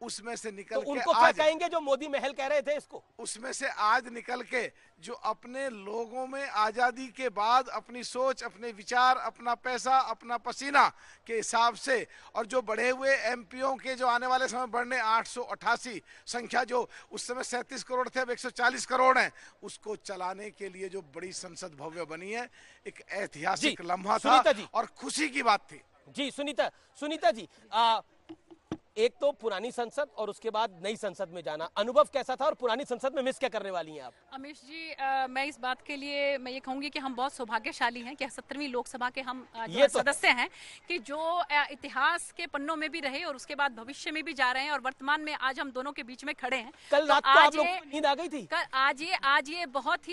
उसमें से निकल के उनको क्या कहेंगे जो मोदी महल कह रहे थे इसको? उसमें से आज निकल के जो अपने लोगों में आजादी के बाद अपनी सोच, अपने विचार, अपना पैसा, अपना पसीना के हिसाब से, और जो बढ़े हुए एमपीओ के जो आने वाले समय बढ़ने 888 संख्या, जो उस समय 37 करोड़ थे अब 140 करोड़ हैं, उसको चलाने के लिए जो बड़ी संसद भव्य बनी है, एक ऐतिहासिक लम्हा था और खुशी की बात थी। जी सुनीता जी, एक तो पुरानी संसद और उसके बाद नई संसद में जाना, अनुभव कैसा था और पुरानी संसद में मिस क्या करने वाली हैं आप? अमीश जी, मैं इस बात के लिए मैं ये कहूंगी कि हम बहुत सौभाग्यशाली हैं कि 17वीं लोकसभा के हम सदस्य हैं कि जो इतिहास के पन्नों में भी रहे और उसके बाद भविष्य में भी जा रहे हैं, और वर्तमान में आज हम दोनों के बीच में खड़े हैं। कल रात को आप लोगों को नींद आ गई थी? आज ये बहुत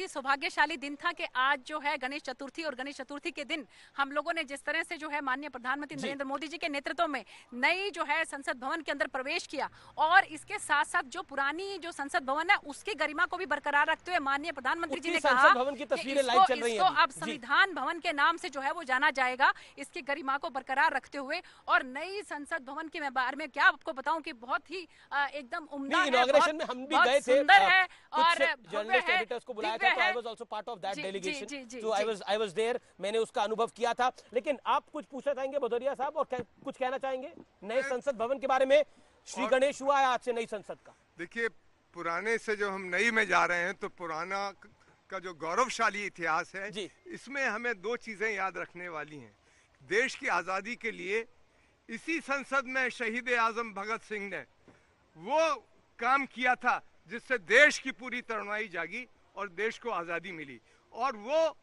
ही सौभाग्यशाली दिन था कि आज जो है गणेश चतुर्थी, और गणेश चतुर्थी के दिन हम लोगों ने जिस तरह से जो है माननीय प्रधानमंत्री नरेंद्र मोदी जी के नेतृत्व में नई जो है संसद भवन के अंदर प्रवेश किया, और इसके साथ साथ जो पुरानी जो संसद भवन है उसकी गरिमा को भी बरकरार रखते हुए माननीय प्रधानमंत्री जी ने कहा भवन की तस्वीरें लाइव चल रही हैं इसको अब संविधान भवन के नाम से जो है वो जाना जाएगा, इसकी गरिमा को बरकरार रखते हुए। और नई संसद भवन के बारे में क्या आपको बताऊं कि बहुत ही एकदम उम्दा है, इनॉग्रेशन में हम भी गए थे, सुंदर है और जर्नलिस्ट एडिटर्स को बुलाया था, तो I was also part of that delegation, so I was there, मैंने उसका अनुभव किया था। लेकिन आप कुछ पूछना चाहेंगे भदौरिया साहब, और कुछ कहना चाहेंगे नए संसद भवन के बारे में? श्री गणेश हुआ है आज से नई संसद का। देखिए, पुराने से जो हम नई में जा रहे हैं, तो पुराना का जो गौरवशाली इतिहास है, इसमें हमें दो चीजें याद रखने वाली हैं। देश की आजादी के लिए इसी संसद में शहीद आजम भगत सिंह ने वो काम किया था जिससे देश की पूरी तरुणाई जागी और देश को आजादी मिली, और वो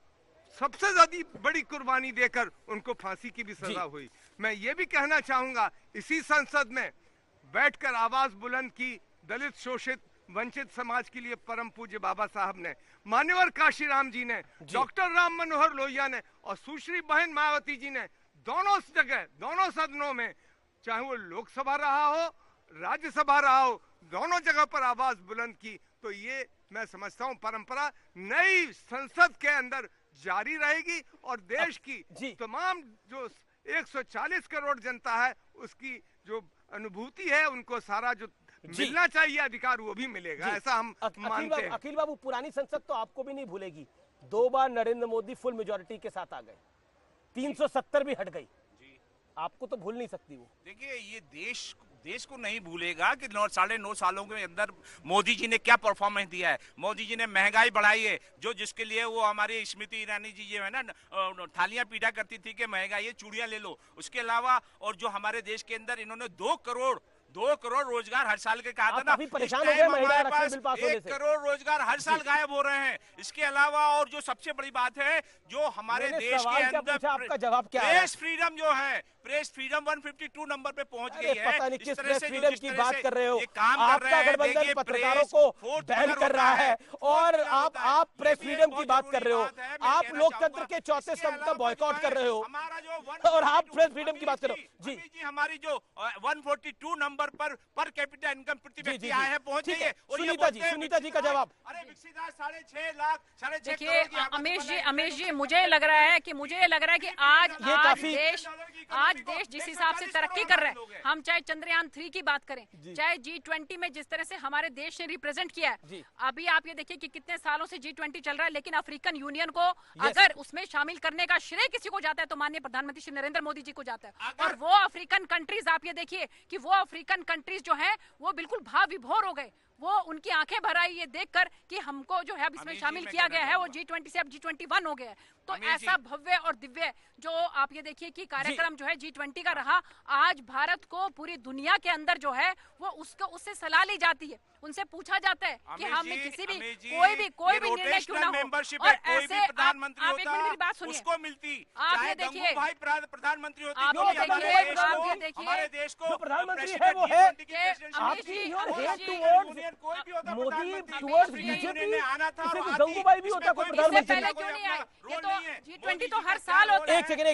सबसे ज्यादा बड़ी कुर्बानी देकर उनको फांसी की भी सजा हुई। मैं ये भी कहना चाहूंगा, इसी संसद में बैठकर आवाज बुलंद की दलित, शोषित, वंचित समाज के लिए परम पूज्य बाबा साहब ने, मान्यवर काशीराम जी ने, डॉक्टर राम मनोहर लोहिया ने और सुश्री बहन मायावती जी ने दोनों जगह, दोनों सदनों में, चाहे वो लोकसभा रहा हो, राज्यसभा रहा हो, दोनों जगह पर आवाज बुलंद की। तो ये मैं समझता हूँ परंपरा नई संसद के अंदर जारी रहेगी, और देश की तमाम जो 140 करोड़ जनता है उसकी जो अनुभूति है, उनको सारा जो मिलना चाहिए अधिकार वो भी मिलेगा, ऐसा हम मानते हैं। अखिल बाबू, पुरानी संसद तो आपको भी नहीं भूलेगी, 2 बार नरेंद्र मोदी फुल मेजोरिटी के साथ आ गए, 370 भी हट गई, आपको तो भूल नहीं सकती वो। देखिए, ये देश को नहीं भूलेगा कि 9.5 सालों के अंदर मोदी जी ने क्या परफॉर्मेंस दिया है। मोदी जी ने महंगाई बढ़ाई है, जो जिसके लिए वो हमारी स्मृति ईरानी जी जो है ना थालियां पीटा करती थी कि महंगाई है, चूड़ियां ले लो। उसके अलावा और जो हमारे देश के अंदर इन्होंने 2 2 करोड़ रोजगार हर साल के कहा था आप ना। काफी परेशान इस हो गए टाइम महिला हमारे आरक्षण पास बिल पास होने 1 से। करोड़ रोजगार हर साल गायब हो रहे हैं। इसके अलावा और जो सबसे बड़ी बात है, जो हमारे मैंने देश सवाल के क्या अंदर पूछा, आपका जवाब क्या आया? प्रेस फ्रीडम जो है, प्रेस फ्रीडम 152 नंबर पे पहुंच अरे गई है। पता नहीं इस किस तरह प्रेस से जो फ्रीडम जिस की तरह बात से कर रहे हो। ये काम कर आपका रहे हैं, गठबंधन देखिए, पत्रकारों प्रेस को फोर्थ बैन पिलर कर होता रहा है और फोर्थ पिलर आप होता है। आप प्रेस ये भी एक फ्रीडम की बहुत बात कर जरूरी रहे हो। बात है, मैं आप कहना लोकतंत्र चाहूंगा। के चौथे इसके स्तंभ का अलावा बॉयकॉट जो कर रहे हो हमारा जो और आप प्रेस फ्रीडम की बात कर रहे हो। जी जी, हमारी जो 142 नंबर पर कैपिटा इनकम प्रति जी, व्यक्ति जी, आया है, पहुंच ठीक गई है। है। और ये सुनीता जी, बोलते हैं सुनीता जी का विकसित जवाब। अरे विकसित आज 6.5 लाख 6.5 देखिए करोड़ की आबादी अमेश जी मुझे लग रहा है कि आज ये काफी- देश जिस हिसाब से तरक्की कर रहा है, हम चाहे चंद्रयान 3 की बात करें, चाहे G20 में जिस तरह से हमारे देश ने रिप्रेजेंट किया है, अभी आप ये देखिए कि कितने सालों से G20 चल रहा है, लेकिन अफ्रीकन यूनियन को अगर उसमें शामिल करने का श्रेय किसी को जाता है तो माननीय प्रधानमंत्री श्री नरेंद्र मोदी जी को जाता है। और वो अफ्रीकन कंट्रीज, आप ये देखिए कि वो अफ्रीकन कंट्रीज जो है वो बिल्कुल भाव विभोर हो गए। वो उनकी आंखें भर आई ये देखकर कि हमको जो है अब इसमें शामिल किया गया है, वो G20 से अब G21 हो गया है। तो ऐसा भव्य और दिव्य जो आप ये देखिए कि कार्यक्रम जो है G20 का रहा, आज भारत को पूरी दुनिया के अंदर जो है वो उससे सलाह ली जाती है, उनसे पूछा जाता है कि हमें किसी भी कोई भी निर्णय क्यों ना हो। और ऐसे आप एक मिनट मेरी बात सुनिए, उसको मिलती, आप ये देखिए, भाई प्रधानमंत्री होते, आप ये देखिए हमारे देश को जो प्रधानमंत्री है वो है मोदी टुवर्ड्स बीजेपी। गंगूबाई भी होता कोई प्रधानमंत्री। पहले क्यों नहीं आए? ये तो G20 तो हर साल होता है। एक सेकंड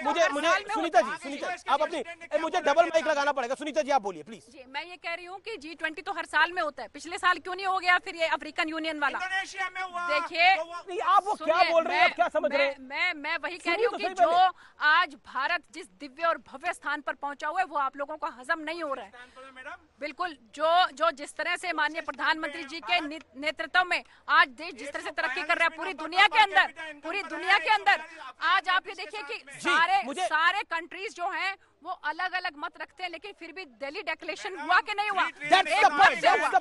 मुझे सुनीता जी आप अपनी मुझे डबल माइक लगाना पड़ेगा। सुनीता जी आप बोलिए प्लीज। जी मैं ये कह रही हूँ कि G20 तो हर साल में होता है, पिछले साल क्यों नहीं हो गया फिर ये अफ्रीकन यूनियन वाला? इंडोनेशिया में हुआ। देखिए आप वो क्या बोल रहे हैं, आप क्या समझ रहे हैं? मैं वही कह रही हूँ कि जो आज भारत जिस दिव्य और भव्य स्थान पर पहुंचा हुआ है वो आप लोगों को हजम नहीं हो रहा है। बिल्कुल जो जिस तरह से माननीय प्रधानमंत्री जी के नेतृत्व में आज देश जिस तरह से तरक्की कर रहा है पूरी दुनिया के अंदर आज आप ये देखिए कि सारे कंट्रीज जो हैं वो अलग अलग मत रखते हैं, लेकिन फिर भी दिल्ली डिक्लेरेशन हुआ कि नहीं हुआ? That's the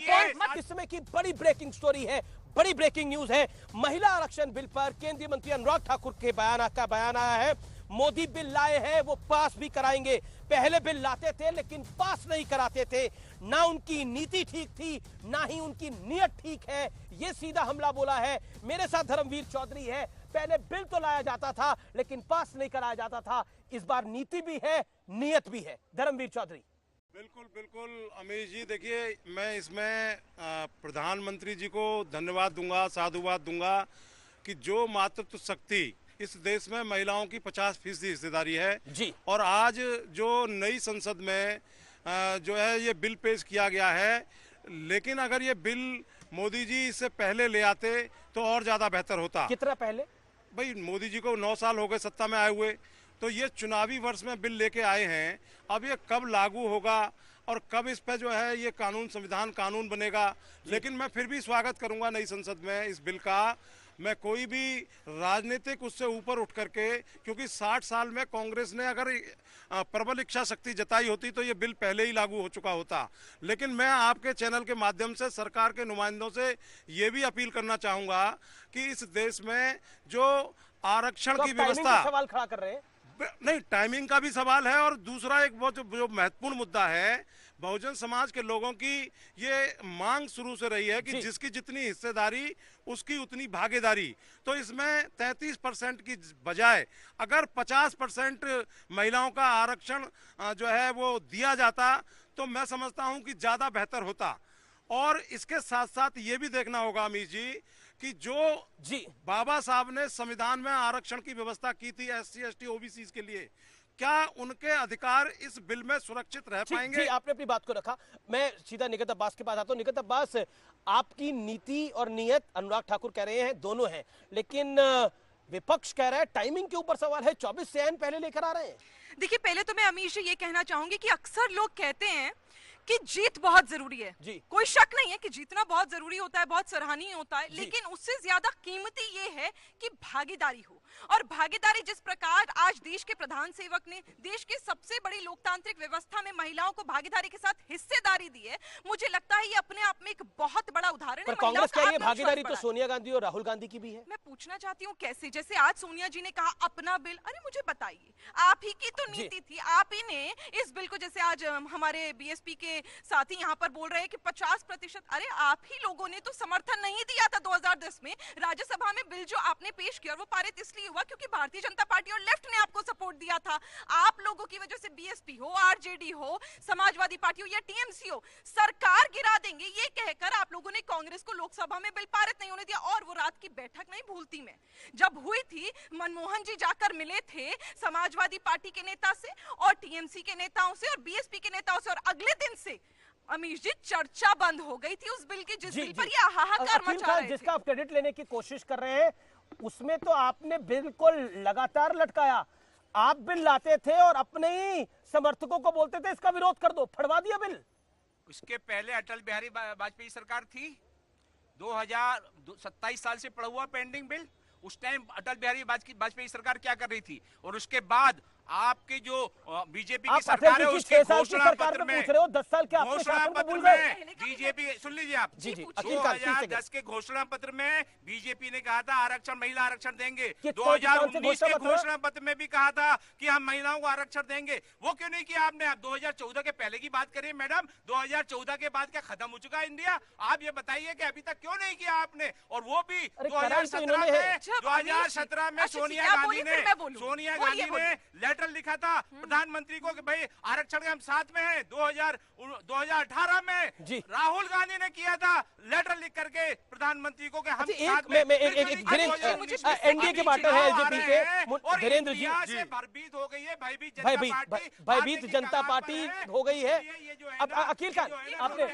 point। इस समय की बड़ी ब्रेकिंग स्टोरी है, बड़ी ब्रेकिंग न्यूज है। महिला आरक्षण बिल पर केंद्रीय मंत्री अनुराग ठाकुर के बयान आया है। मोदी बिल लाए हैं, वो पास भी कराएंगे। पहले बिल लाते थे लेकिन पास नहीं कराते थे। ना उनकी नीति ठीक थी, ना ही उनकी नीयत ठीक है। ये सीधा हमला बोला है। मेरे साथ धर्मवीर चौधरी है। पहले बिल तो लाया जाता था लेकिन पास नहीं कराया जाता था। इस बार नीति भी है, नीयत भी है। धर्मवीर चौधरी। बिल्कुल अमीश जी, देखिए मैं इसमें प्रधानमंत्री जी को धन्यवाद दूंगा, साधुवाद दूंगा कि जो मातृत्व शक्ति इस देश में महिलाओं की 50% हिस्सेदारी है जी। और आज जो नई संसद में जो है ये बिल पेश किया गया है, लेकिन अगर ये बिल मोदी जी इससे पहले ले आते तो और ज्यादा बेहतर होता। कितना पहले? भाई मोदी जी को 9 साल हो गए सत्ता में आए हुए, तो ये चुनावी वर्ष में बिल लेके आए हैं। अब ये कब लागू होगा और कब इस पे जो है ये संविधान कानून बनेगा, लेकिन मैं फिर भी स्वागत करूंगा नई संसद में इस बिल का। मैं कोई भी राजनीतिक उससे ऊपर उठ करके, क्योंकि 60 साल में कांग्रेस ने अगर प्रबल इच्छा शक्ति जताई होती तो ये बिल पहले ही लागू हो चुका होता। लेकिन मैं आपके चैनल के माध्यम से सरकार के नुमाइंदों से ये भी अपील करना चाहूंगा कि इस देश में जो आरक्षण तो की व्यवस्था, सवाल खड़ा कर रहे हैं। नहीं, टाइमिंग का भी सवाल है और दूसरा एक बहुत जो महत्वपूर्ण मुद्दा है, बहुजन समाज के लोगों की ये मांग शुरू से रही है कि जिसकी जितनी हिस्सेदारी उसकी उतनी भागीदारी। तो इसमें 33% की बजाय अगर 50% महिलाओं का आरक्षण जो है वो दिया जाता तो मैं समझता हूं कि ज्यादा बेहतर होता। और इसके साथ साथ ये भी देखना होगा अमीश जी कि जो बाबा साहब ने संविधान में आरक्षण की व्यवस्था की थी SC ST OBC के लिए, क्या उनके अधिकार इस बिल में सुरक्षित रह पाएंगे? आपने अपनी बात को रखा। मैं सीधा निगत अब्बास के पास आता हूँ। निगत अब्बास, आपकी नीति और नियत अनुराग ठाकुर कह रहे हैं दोनों हैं, लेकिन विपक्ष कह रहा है टाइमिंग के ऊपर सवाल है, 24 से पहले लेकर आ रहे हैं। देखिए पहले तो मैं अमीश जी ये कहना चाहूंगी कि अक्सर लोग कहते हैं कि जीत बहुत जरूरी है। कोई शक नहीं है कि जीतना बहुत जरूरी होता है, बहुत सराहनीय होता है, लेकिन उससे ज्यादा कीमती ये है कि भागीदारी हो। और भागीदारी जिस प्रकार आज देश के प्रधान सेवक ने देश के सबसे बड़ी लोकतांत्रिक व्यवस्था में महिलाओं को भागीदारी के साथ हिस्सेदारी दी है, मुझे लगता है ये अपने आप में एक बहुत बड़ा उदाहरण है। कांग्रेस कह रही है भागीदारी तो सोनिया गांधी और राहुल गांधी की भी है। मैं पूछना चाहती हूँ कैसे, जैसे आज सोनिया जी ने कहा अपना बिल, अरे मुझे बताइए, आप ही की तो नीति थी, आप ही ने इस बिल को, जैसे आज हमारे बीएसपी के साथी यहाँ पर बोल रहे हैं कि 50%, अरे आप ही लोगों ने तो समर्थन नहीं दिया था 2010 में राज्यसभा में बिल जो आपने पेश किया, वो पारित इसलिए हुआ क्योंकि भारतीय जनता पार्टी और लेफ्ट ने आपको सपोर्ट दिया था। आप लोगों की वजह से बीएसपी हो, आरजेडी हो, समाजवादी पार्टी हो या टीएमसी हो, सरकार गिरा देंगे ये कहकर आप लोगों ने कांग्रेस को लोकसभा में बिल पारित नहीं होने दिया। और वो रात की बैठक नहीं भूलती मैं, जब हुई थी, मनमोहन जी जाकर मिले थे समाजवादी पार्टी के नेता से और टीएमसी के नेताओं से और बीएसपी के नेताओं से, और अगले दिन से अमीश जी चर्चा बंद हो गई थी उस बिल की, जिस बिल पर ये हाहाकार मचा रहे थे। जिसका आप क्रेडिट लेने की कोशिश कर रहे हैं, उसमें तो आपने बिल को लगातार लटकाया। आप बिल लाते थे और अपने ही समर्थकों को बोलते थे इसका विरोध कर दो, फड़वा दिया बिल। उसके पहले अटल बिहारी वाजपेयी सरकार थी, 2027 साल से पड़ा हुआ पेंडिंग बिल। उस टाइम अटल बिहारी वाजपेयी सरकार क्या कर रही थी, और उसके बाद आपके जो बीजेपी की सरकार है उसके घोषणा पत्र में, 10 साल के घोषणा पत्र में बीजेपी, सुन लीजिए आप, 2010 के घोषणा पत्र में बीजेपी ने कहा था आरक्षण, महिला आरक्षण देंगे। 2019 के घोषणा पत्र में भी कहा था कि हम महिलाओं को आरक्षण देंगे। वो क्यों नहीं किया आपने? आप 2014 के पहले की बात करिए मैडम, 2014 के बाद क्या खत्म हो चुका है इंडिया? आप ये बताइए कि अभी तक क्यों नहीं किया आपने? और वो भी 2017 में सोनिया गांधी ने लेटर लिखा था प्रधानमंत्री को कि भाई आरक्षण के हम साथ में हैं। 2018 में राहुल गांधी ने किया था लेटर लिख करके प्रधानमंत्री को कि हम साथ में। एनडीए के पार्टनर है एलजेपी के धीरेन्द्र जी, भयभीत हो गई है, भयभीत जनता पार्टी हो गई है। अब अकील खान, आपने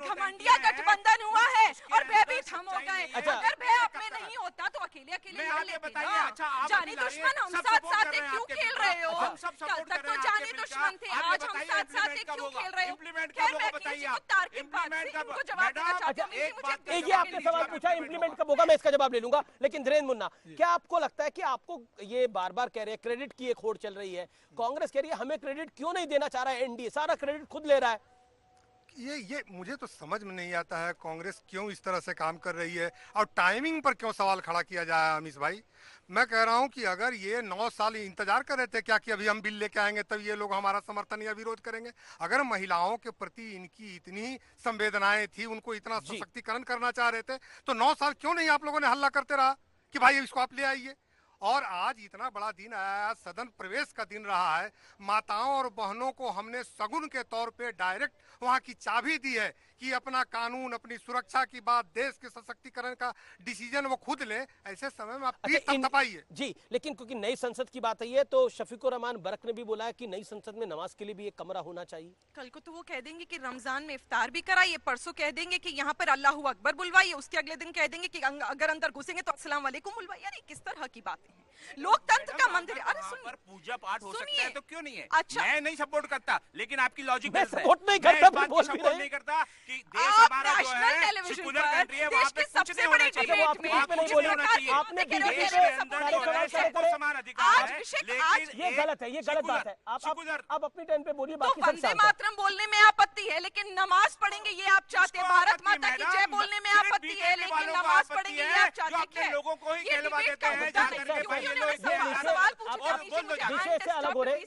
घमंडिया गठबंधन हुआ है और भयभीत हम हो गए। अगर भय आप में नहीं होता तो अकेले बताइए। अच्छा, जानी दुश्मन हम साथ क्यों खेल रहे हो? कल तक तो जाने दुश्मन थे, आज हम साथ साथ क्यों खेल रहे हो? खैर मैं किसी को तार्किक बात से इनको जवाब देना चाहती हूं। ये आपने सवाल पूछा इम्प्लीमेंट कब होगा, मैं इसका जवाब ले लूंगा। लेकिन धीरेन्द्र मुन्ना, क्या आपको लगता है कि आपको ये बार बार कह रहे हैं क्रेडिट की एक होड़ चल रही है, कांग्रेस कह रही है हमें क्रेडिट क्यों नहीं देना चाह रहा है एनडीए, सारा क्रेडिट खुद ले रहा है? ये मुझे तो समझ में नहीं आता है कांग्रेस क्यों इस तरह से काम कर रही है और टाइमिंग पर क्यों सवाल खड़ा किया जाए। अमीश भाई, मैं कह रहा हूं कि अगर ये 9 साल इंतजार कर रहे थे क्या कि अभी हम बिल लेके आएंगे तब ये लोग हमारा समर्थन या विरोध करेंगे? अगर महिलाओं के प्रति इनकी इतनी संवेदनाएं थी, उनको इतना सशक्तिकरण करना चाह रहे थे, तो 9 साल क्यों नहीं आप लोगों ने हल्ला करते रहा कि भाई इसको आप ले आइए? और आज इतना बड़ा दिन आया, सदन प्रवेश का दिन रहा है, माताओं और बहनों को हमने सगुन के तौर पे डायरेक्ट वहां की चाबी दी है कि अपना कानून, अपनी सुरक्षा की बात, देश के सशक्तिकरण का डिसीजन वो खुद ले। ऐसे समय में आप थपथपाइए जी। लेकिन क्योंकि नई संसद की बात है तो शफीकुर रहमान बरक ने भी बोला है कि नई संसद में नमाज के लिए भी एक कमरा होना चाहिए। कल को तो वो कह देंगे कि रमजान में इफ्तार भी कराइए, परसों कह देंगे कि यहाँ पर अल्लाह अकबर बुलवाइए, उसके अगले दिन कह देंगे कि अगर अंदर घुसेंगे तो अस्सलाम वालेकुम बुलवाइए। अरे किस तरह की बातें हैं? लोकतंत्र का मंदिर। अरे सुनिए, पूजा पाठ हो सकता है तो क्यों नहीं है? अच्छा, मैं नहीं सपोर्ट करता, लेकिन आपकी लॉजिक नहीं करता, सपोर्ट नहीं करता कि देश हमारा जो है सेकुलर कंट्री है, वहाँ पे कुछ नहीं होना चाहिए, वहाँ पे कुछ नहीं होना चाहिए। आपने देश के अंदर जो है सबको समान अधिकार है, लेकिन ये गलत है, ये गलत बात है। आप अपनी टाइम पे बोलिए, बाकी सब वंदे मातरम बोलने में आपत्ति है लेकिन नमाज पढ़ेंगे ये आप चाहते हैं, भारत माता की जय बोलने में आपत्ति है लेकिन नमाज पढ़ेंगे ये आप चाहते हैं। लोगों को ही कहलवा देते हैं, सवाल विषय से अलग हो रहे हैं।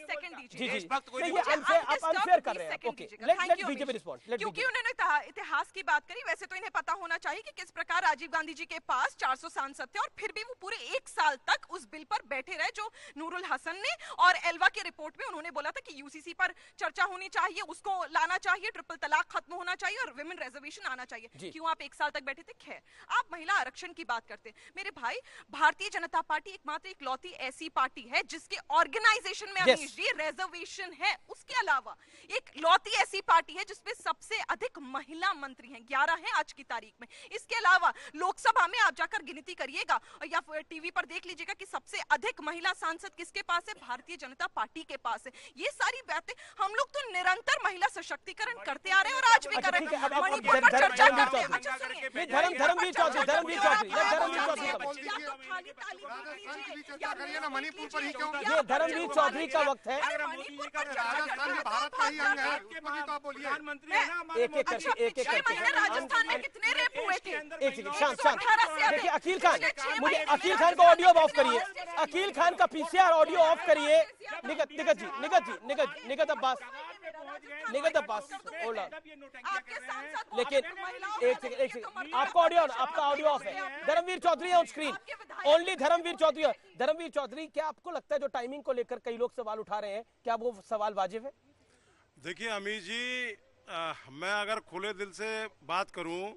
आप अनफेयर कर रहे हैं। Okay, let BJP respond. क्योंकि उन्होंने इतिहास की बात करी, वैसे तो इन्हें पता होना चाहिए कि किस प्रकार राजीव गांधी जी के पास 400 सांसद थे और फिर भी वो पूरे 1 साल तक उस बिल पर बैठे रहे जो नूरुल हसन ने और एल्वा के रिपोर्ट में उन्होंने बोला था कि यूसीसी पर चर्चा होनी चाहिए, उसको लाना चाहिए, ट्रिपल तलाक खत्म होना चाहिए और विमेन रिजर्वेशन आना चाहिए। क्यों आप 1 साल तक बैठे थे? खैर, आप महिला आरक्षण की बात करते हैं। मेरे भाई, भारतीय जनता पार्टी एकमात्र इकलौती ऐसी पार्टी है जिसके ऑर्गेनाइजेशन में अमीश जी रिजर्वेशन है। उसके अलावा एक लौती ऐसी पार्टी है जिसमें सबसे अधिक महिला मंत्री हैं, 11 हैं आज की तारीख में। इसके अलावा लोकसभा में आप जाकर गिनती करिएगा या टीवी पर देख लीजिएगा कि सबसे अधिक महिला सांसद किसके पास है, भारतीय जनता पार्टी के पास है। ये सारी बातें हम लोग तो निरंतर महिला सशक्तिकरण करते आ रहे हैं और आज भी कर रहे हैं। मणिपुर पर चर्चा करते हैं। अच्छा सुनिए, धर्मवीर चौधरी मणिपुर पर ही क्यों? ये धर्मवीर चौधरी का वक्त है। राजस्थान भी भारत का ही अंग है, तो बोलिए। राजस्थान में कितने रेप हुए थे? एक शांत देखिए, अकील खान, मुझे अकील खान का ऑडियो ऑफ करिए, अकील खान का पीसीआर ऑडियो ऑफ करिए। Nighat Abbas hold on. लेकिन एक सेकंड, आपका ऑडियो ऑफ है। Dharmveer Chaudhary on screen, only Dharmveer Chaudhary. Dharmveer Chaudhary, क्या आपको लगता है जो टाइमिंग को लेकर कई लोग सवाल उठा रहे हैं, क्या वो सवाल वाजिब है? देखिए अमीर जी, मैं अगर खुले दिल से बात करूं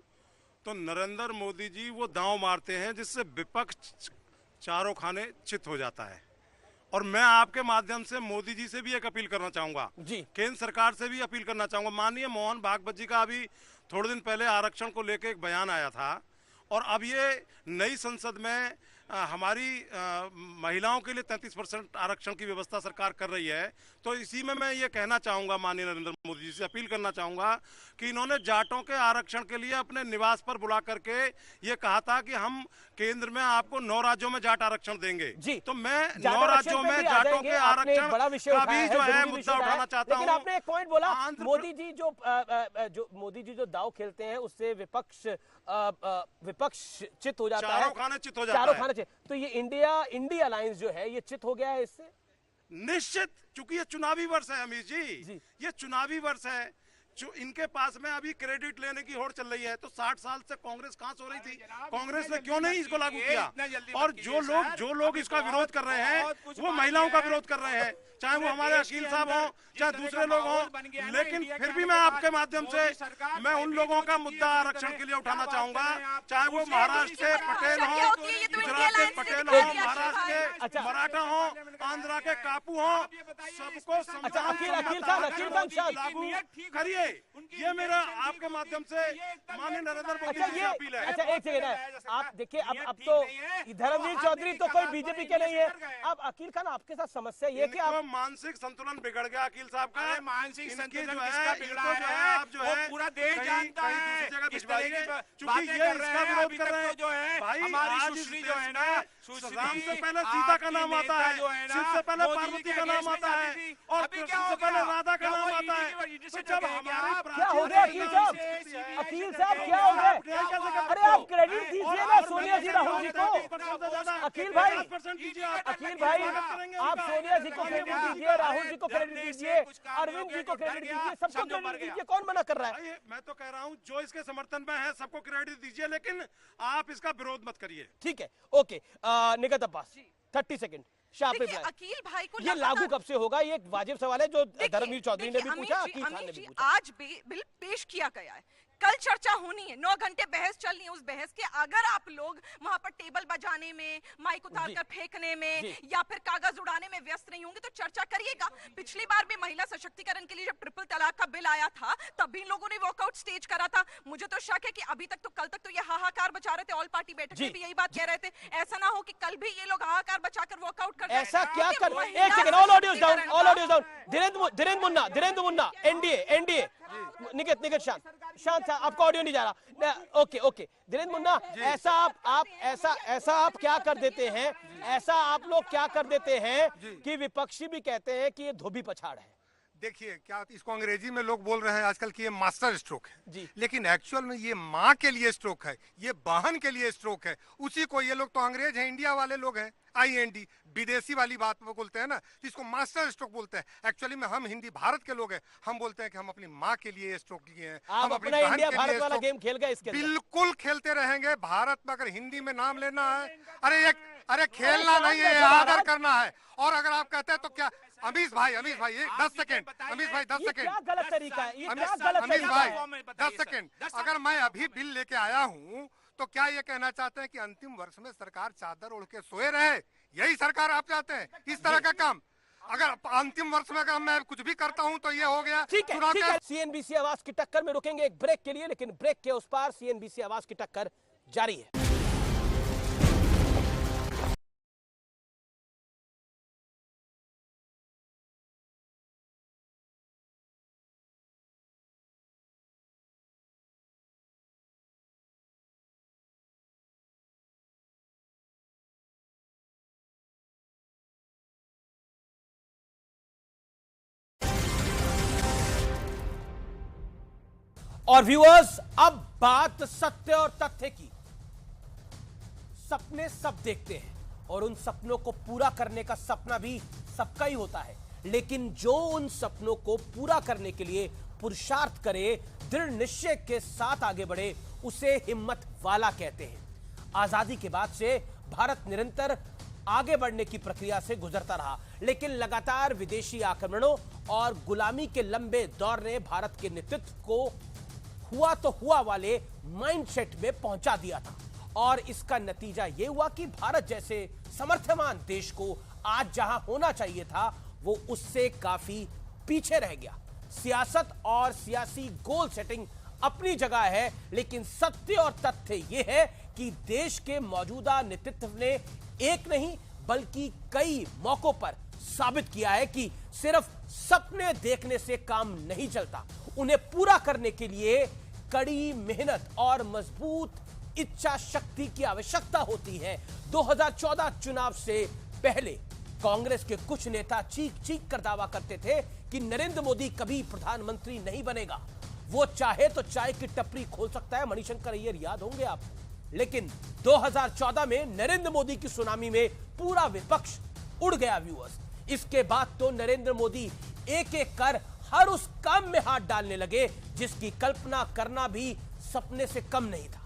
तो नरेंद्र मोदी जी वो दांव मारते हैं जिससे विपक्ष चारों खाने चित हो जाता है। और मैं आपके माध्यम से मोदी जी से भी एक अपील करना चाहूंगा जी, केंद्र सरकार से भी अपील करना चाहूंगा। माननीय मोहन भागवत जी का अभी थोड़े दिन पहले आरक्षण को लेकर एक बयान आया था, और अब ये नई संसद में हमारी महिलाओं के लिए 33% आरक्षण की व्यवस्था सरकार कर रही है। तो इसी में मैं ये कहना चाहूंगा, माननीय नरेंद्र मोदी जी से अपील करना चाहूंगा कि इन्होंने जाटों के आरक्षण के लिए अपने निवास पर बुला करके ये कहा था कि हम केंद्र में आपको 9 राज्यों में जाट आरक्षण देंगे जी। तो मैं 9 राज्यों में जाटों के आरक्षण का भी जो है मुद्दा उठाना चाहता हूँ। लेकिन आपने एक पॉइंट बोला, मोदी जी जो दाव खेलते हैं उससे विपक्ष चित हो जाता है, चारों खाने चित हो जाता है। तो ये इंडिया अलायंस जो है ये चित हो गया है इससे? निश्चित, क्योंकि ये चुनावी वर्ष है अमीर जी, ये चुनावी वर्ष है। जो इनके पास में अभी क्रेडिट लेने की होड़ चल रही है, तो 60 साल से कांग्रेस कहां सो रही थी? कांग्रेस ने क्यों नहीं इसको लागू किया? और जो लोग इसका विरोध कर रहे हैं वो महिलाओं का विरोध कर रहे हैं, चाहे वो हमारे अकील साहब हों चाहे दूसरे लोग हों। लेकिन फिर भी मैं आपके माध्यम से मैं उन लोगों का मुद्दा आरक्षण के लिए उठाना चाहूंगा, चाहे वो महाराष्ट्र के पटेल हों, गुजरात के पटेल हों, महाराष्ट्र के मराठा हों, आंध्रा के कापू हों, सबको लागू करिए। ये मेरा आपके माध्यम से माननीय नरेंद्र मोदी जी से अपील है। अच्छा एक सेकंड है, आप देखिए अब तो धर्मवीर चौधरी तो कोई बीजेपी के नहीं है। अब अकील खान, आपके साथ समस्या ये कि आप मानसिक संतुलन बिगड़ गया अकील साहब का। मानसिक संतुलन किसका बिगड़ा है? आप जो है पूरा देश जानता है। इस तरह की चूंकि ये इसका विरोध कर रहे हैं जो है भाई, हमारी सुश्री जो है ना, राम से पहले सीता का नाम आता है, शिव से पहले पार्वती का नाम आता है, और कृष्ण से पहले राधा का नाम आता है। तो जब हमारी क्या हो गया अकील साहब? अकील साहब क्या हो गया? अरे आप क्रेडिट दीजिए ना सोनिया जी, राहुल जी को। अकील भाई आप सोनिया जी को क्रेडिट दीजिए, राहुल जी को क्रेडिट दीजिए, अरविंद जी को क्रेडिट दीजिए, सबको क्रेडिट दीजिए। कौन मना कर रहा है? मैं तो कह रहा हूँ जो इसके समर्थन में है सबको क्रेडिट दीजिए, लेकिन आप इसका विरोध मत करिए। ठीक है, ओके। निगत अब्बास 30 सेकंड अकील भाई को ये लागू कब से होगा? ये एक वाजिब सवाल है जो धर्मवीर चौधरी ने भी पूछा, अकील खान ने भी पूछा। आज बिल पेश किया गया है, कल चर्चा होनी है, 9 घंटे बहस चलनी है। उस बहस के अगर आप लोग वहां पर टेबल बजाने में, माइक उतार कर फेंकने में या फिर कागज उड़ाने में व्यस्त नहीं होंगे तो चर्चा करिएगा। पिछली बार भी महिला सशक्तिकरण के लिए जब ट्रिपल तलाक का बिल आया था तब भी लोगों ने वॉकआउट स्टेज करा था। मुझे तो शक है कि अभी तक तो कल तक तो ये हाहाकार बचा रहे थे, ऑल पार्टी बैठक में भी यही बात कह रहे थे। ऐसा ना हो कि कल भी ये लोग हाहाकार बचाकर वॉकआउट कर जाएं। ऐसा क्या कर? एक second, all audios down. Dhirendra Munna NDA निगत शांत आपका ऑडियो नहीं जा रहा। ओके धीरेन्द्र मुन्ना, ऐसा आप क्या कर देते हैं, ऐसा आप लोग क्या कर देते हैं कि विपक्षी भी कहते हैं कि ये धोबी पछाड़ है? देखिए, क्या इसको अंग्रेजी में लोग बोल रहे हैं आजकल कि ये मास्टर स्ट्रोक है जी, लेकिन एक्चुअल में ये माँ के लिए स्ट्रोक है, ये बहन के लिए स्ट्रोक है। उसी को ये लोग तो अंग्रेज हैं, इंडिया वाले लोग हैं, IND विदेशी वाली बात वो बोलते हैं ना, इसको मास्टर स्ट्रोक बोलते हैं। एक्चुअली में हम हिंदी भारत के लोग हैं, हम बोलते हैं कि हम अपनी माँ के लिए स्ट्रोक लिए हैं, हम अपनी बहन इंडिया के भारत लिए वाला गेम खेल गए इसके बिल्कुल खेलते रहेंगे। भारत में अगर हिंदी में नाम लेना है, अरे खेलना नहीं है, आदर करना है। और अगर आप कहते हैं तो क्या अमीश भाई 10 सेकंड, अमीश भाई 10 सेकंड, क्या गलत तरीका है? अमीश भाई 10 सेकंड। अगर मैं अभी बिल लेके आया हूँ तो क्या ये कहना चाहते हैं कि अंतिम वर्ष में सरकार चादर ओढ़ के सोए रहे? यही सरकार आप चाहते हैं? इस तरह का काम अगर अंतिम वर्ष में अगर मैं कुछ भी करता हूं तो ये हो गया। ठीक है। सीएनबीसी आवाज की टक्कर में रुकेंगे एक ब्रेक के लिए, लेकिन ब्रेक के उस पार सीएनबीसी आवाज की टक्कर जारी है। और व्यूअर्स, अब बात सत्य और तथ्य की। सपने सब देखते हैं और उन सपनों को पूरा करने का सपना भी सबका ही होता है, लेकिन जो उन सपनों को पूरा करने के लिए पुरुषार्थ करे, दृढ़ निश्चय के साथ आगे बढ़े, उसे हिम्मत वाला कहते हैं। आजादी के बाद से भारत निरंतर आगे बढ़ने की प्रक्रिया से गुजरता रहा, लेकिन लगातार विदेशी आक्रमणों और गुलामी के लंबे दौर ने भारत के नेतृत्व को हुआ तो हुआ वाले माइंडसेट में पहुंचा दिया था। और इसका नतीजा यह हुआ कि भारत जैसे समर्थमान देश को आज जहां होना चाहिए था, वो उससे काफी पीछे रह गया। सियासत और सियासी गोल सेटिंग अपनी जगह है, लेकिन सत्य और तथ्य यह है कि देश के मौजूदा नेतृत्व ने एक नहीं बल्कि कई मौकों पर साबित किया है कि सिर्फ सपने देखने से काम नहीं चलता, उन्हें पूरा करने के लिए कड़ी मेहनत और मजबूत इच्छा शक्ति की आवश्यकता होती है। 2014 चुनाव से पहले कांग्रेस के कुछ नेता चीख चीख कर दावा करते थे कि नरेंद्र मोदी कभी प्रधानमंत्री नहीं बनेगा, वो चाहे तो चाय की टपरी खोल सकता है। मणिशंकर अय्यर याद होंगे आपको। लेकिन 2014 में नरेंद्र मोदी की सुनामी में पूरा विपक्ष उड़ गया व्यूअर्स। इसके बाद तो नरेंद्र मोदी एक एक कर हर उस काम में हाथ डालने लगे जिसकी कल्पना करना भी सपने से कम नहीं था।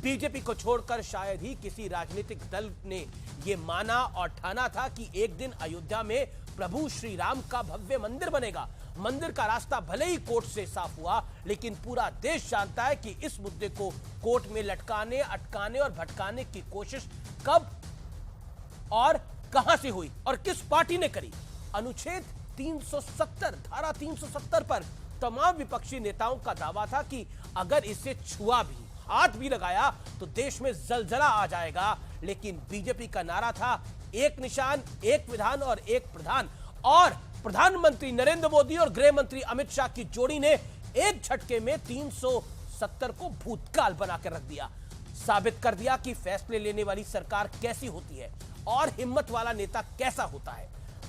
बीजेपी को छोड़कर शायद ही किसी राजनीतिक दल ने यह माना और ठाना था कि एक दिन अयोध्या में प्रभु श्री राम का भव्य मंदिर बनेगा। मंदिर का रास्ता भले ही कोर्ट से साफ हुआ, लेकिन पूरा देश जानता है कि इस मुद्दे को कोर्ट में लटकाने, अटकाने और भटकाने की कोशिश कब और कहां से हुई और किस पार्टी ने करी। अनुच्छेद 370 धारा 370 पर तमाम विपक्षी नेताओं का दावा था कि अगर इसे छुआ भी, हाथ भी लगाया तो देश में जलजला आ जाएगा। लेकिन बीजेपी का नारा था एक निशान, एक विधान और एक प्रधान। और प्रधानमंत्री नरेंद्र मोदी और गृह मंत्री अमित शाह की जोड़ी ने एक झटके में 370 को भूतकाल बनाकर रख दिया, साबित कर दिया कि फैसले लेने वाली सरकार कैसी होती है और हिम्मत वाला नेता कैसा होता है।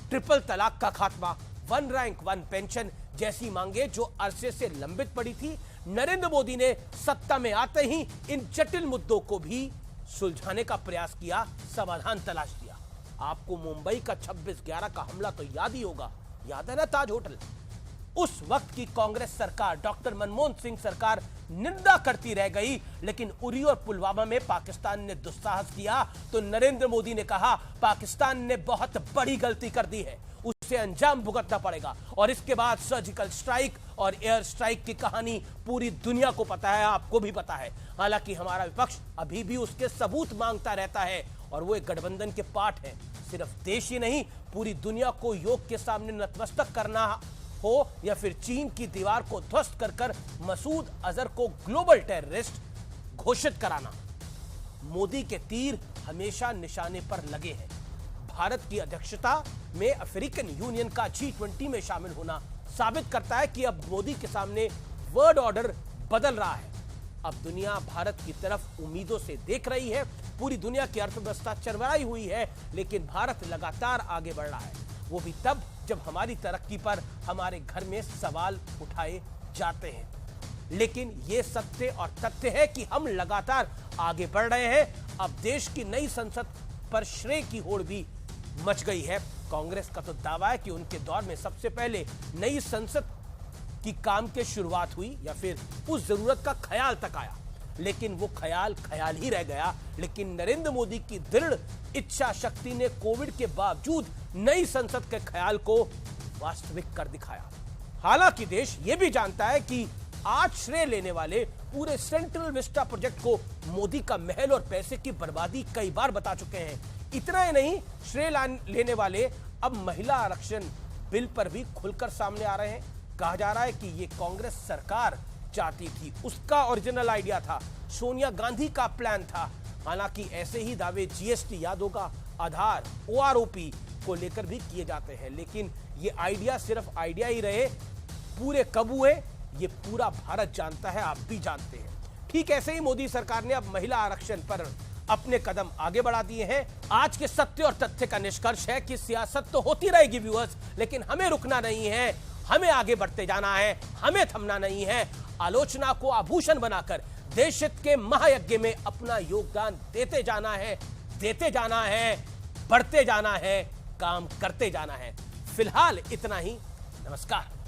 ट्रिपल तलाक का खात्मा, वन रैंक वन पेंशन जैसी मांगे जो अरसे से लंबित पड़ी थी, नरेंद्र मोदी ने सत्ता में आते ही इन जटिल मुद्दों को भी सुलझाने का प्रयास किया, समाधान तलाश दिया। आपको मुंबई का 26/11 का हमला तो याद ही होगा, याद है ना, ताज होटल। उस वक्त की कांग्रेस सरकार, डॉक्टर मनमोहन सिंह सरकार निंदा करती रह गई, लेकिन उरी और पुलवामा में पाकिस्तान ने दुस्साहस किया तो नरेंद्र मोदी ने कहा पाकिस्तान ने बहुत बड़ी गलती कर दी है, उसे अंजाम भुगतना पड़ेगा। और इसके बाद सर्जिकल स्ट्राइक और एयर स्ट्राइक की कहानी पूरी दुनिया को पता है, आपको भी पता है। हालांकि हमारा विपक्ष अभी भी उसके सबूत मांगता रहता है और वो एक गठबंधन के पार्ट है। सिर्फ देश ही नहीं, पूरी दुनिया को योग के सामने नतमस्तक करना हो या फिर चीन की दीवार को ध्वस्त कर कर मसूद अजहर को ग्लोबल टेररिस्ट घोषित कराना, मोदी के तीर हमेशा निशाने पर लगे हैं। भारत की अध्यक्षता में अफ्रीकन यूनियन का G20 में शामिल होना साबित करता है कि अब मोदी के सामने वर्ल्ड ऑर्डर बदल रहा है। अब दुनिया भारत की तरफ उम्मीदों से देख रही है। पूरी दुनिया की अर्थव्यवस्था चरमराई हुई है, लेकिन भारत लगातार आगे बढ़ रहा है, वो भी तब जब हमारी तरक्की पर हमारे घर में सवाल उठाए जाते हैं। लेकिन ये सत्य और तथ्य है कि हम लगातार आगे बढ़ रहे हैं। अब देश की नई संसद पर श्रेय की होड़ भी मच गई है। कांग्रेस का तो दावा है कि उनके दौर में सबसे पहले नई संसद की काम की शुरुआत हुई या फिर उस जरूरत का ख्याल तक आया, लेकिन वो ख्याल ही रह गया। लेकिन नरेंद्र मोदी की दृढ़ इच्छा शक्ति ने कोविड के बावजूद नई संसद के ख्याल को वास्तविक कर दिखाया। हालांकि देश ये भी जानता है कि आज श्रेय लेने वाले पूरे सेंट्रल विस्टा प्रोजेक्ट को मोदी का महल और पैसे की बर्बादी कई बार बता चुके हैं। इतना ही नहीं, श्रेय लेने वाले अब महिला आरक्षण बिल पर भी खुलकर सामने आ रहे हैं। कहा जा रहा है कि ये कांग्रेस सरकार चाहती थी, उसका ओरिजिनल आइडिया था, सोनिया गांधी का प्लान था। हालांकि ऐसे ही दावे जीएसटी, याद होगा, आधार, ओआरओपी को लेकर भी किए जाते हैं, लेकिन ये आइडिया सिर्फ आइडिया ही रहे, पूरे कब हुए ये पूरा भारत जानता है, आप भी जानते हैं। ठीक ऐसे ही मोदी सरकार ने अब महिला आरक्षण पर अपने कदम आगे बढ़ा दिए हैं। आज के सत्य और तथ्य का निष्कर्ष है कि सियासत तो होती रहेगी व्यूअर्स, लेकिन हमें रुकना नहीं है, हमें आगे बढ़ते जाना है, हमें थमना नहीं है। आलोचना को आभूषण बनाकर देश हित के महायज्ञ में अपना योगदान देते जाना है, बढ़ते जाना है, काम करते जाना है। फिलहाल इतना ही। नमस्कार।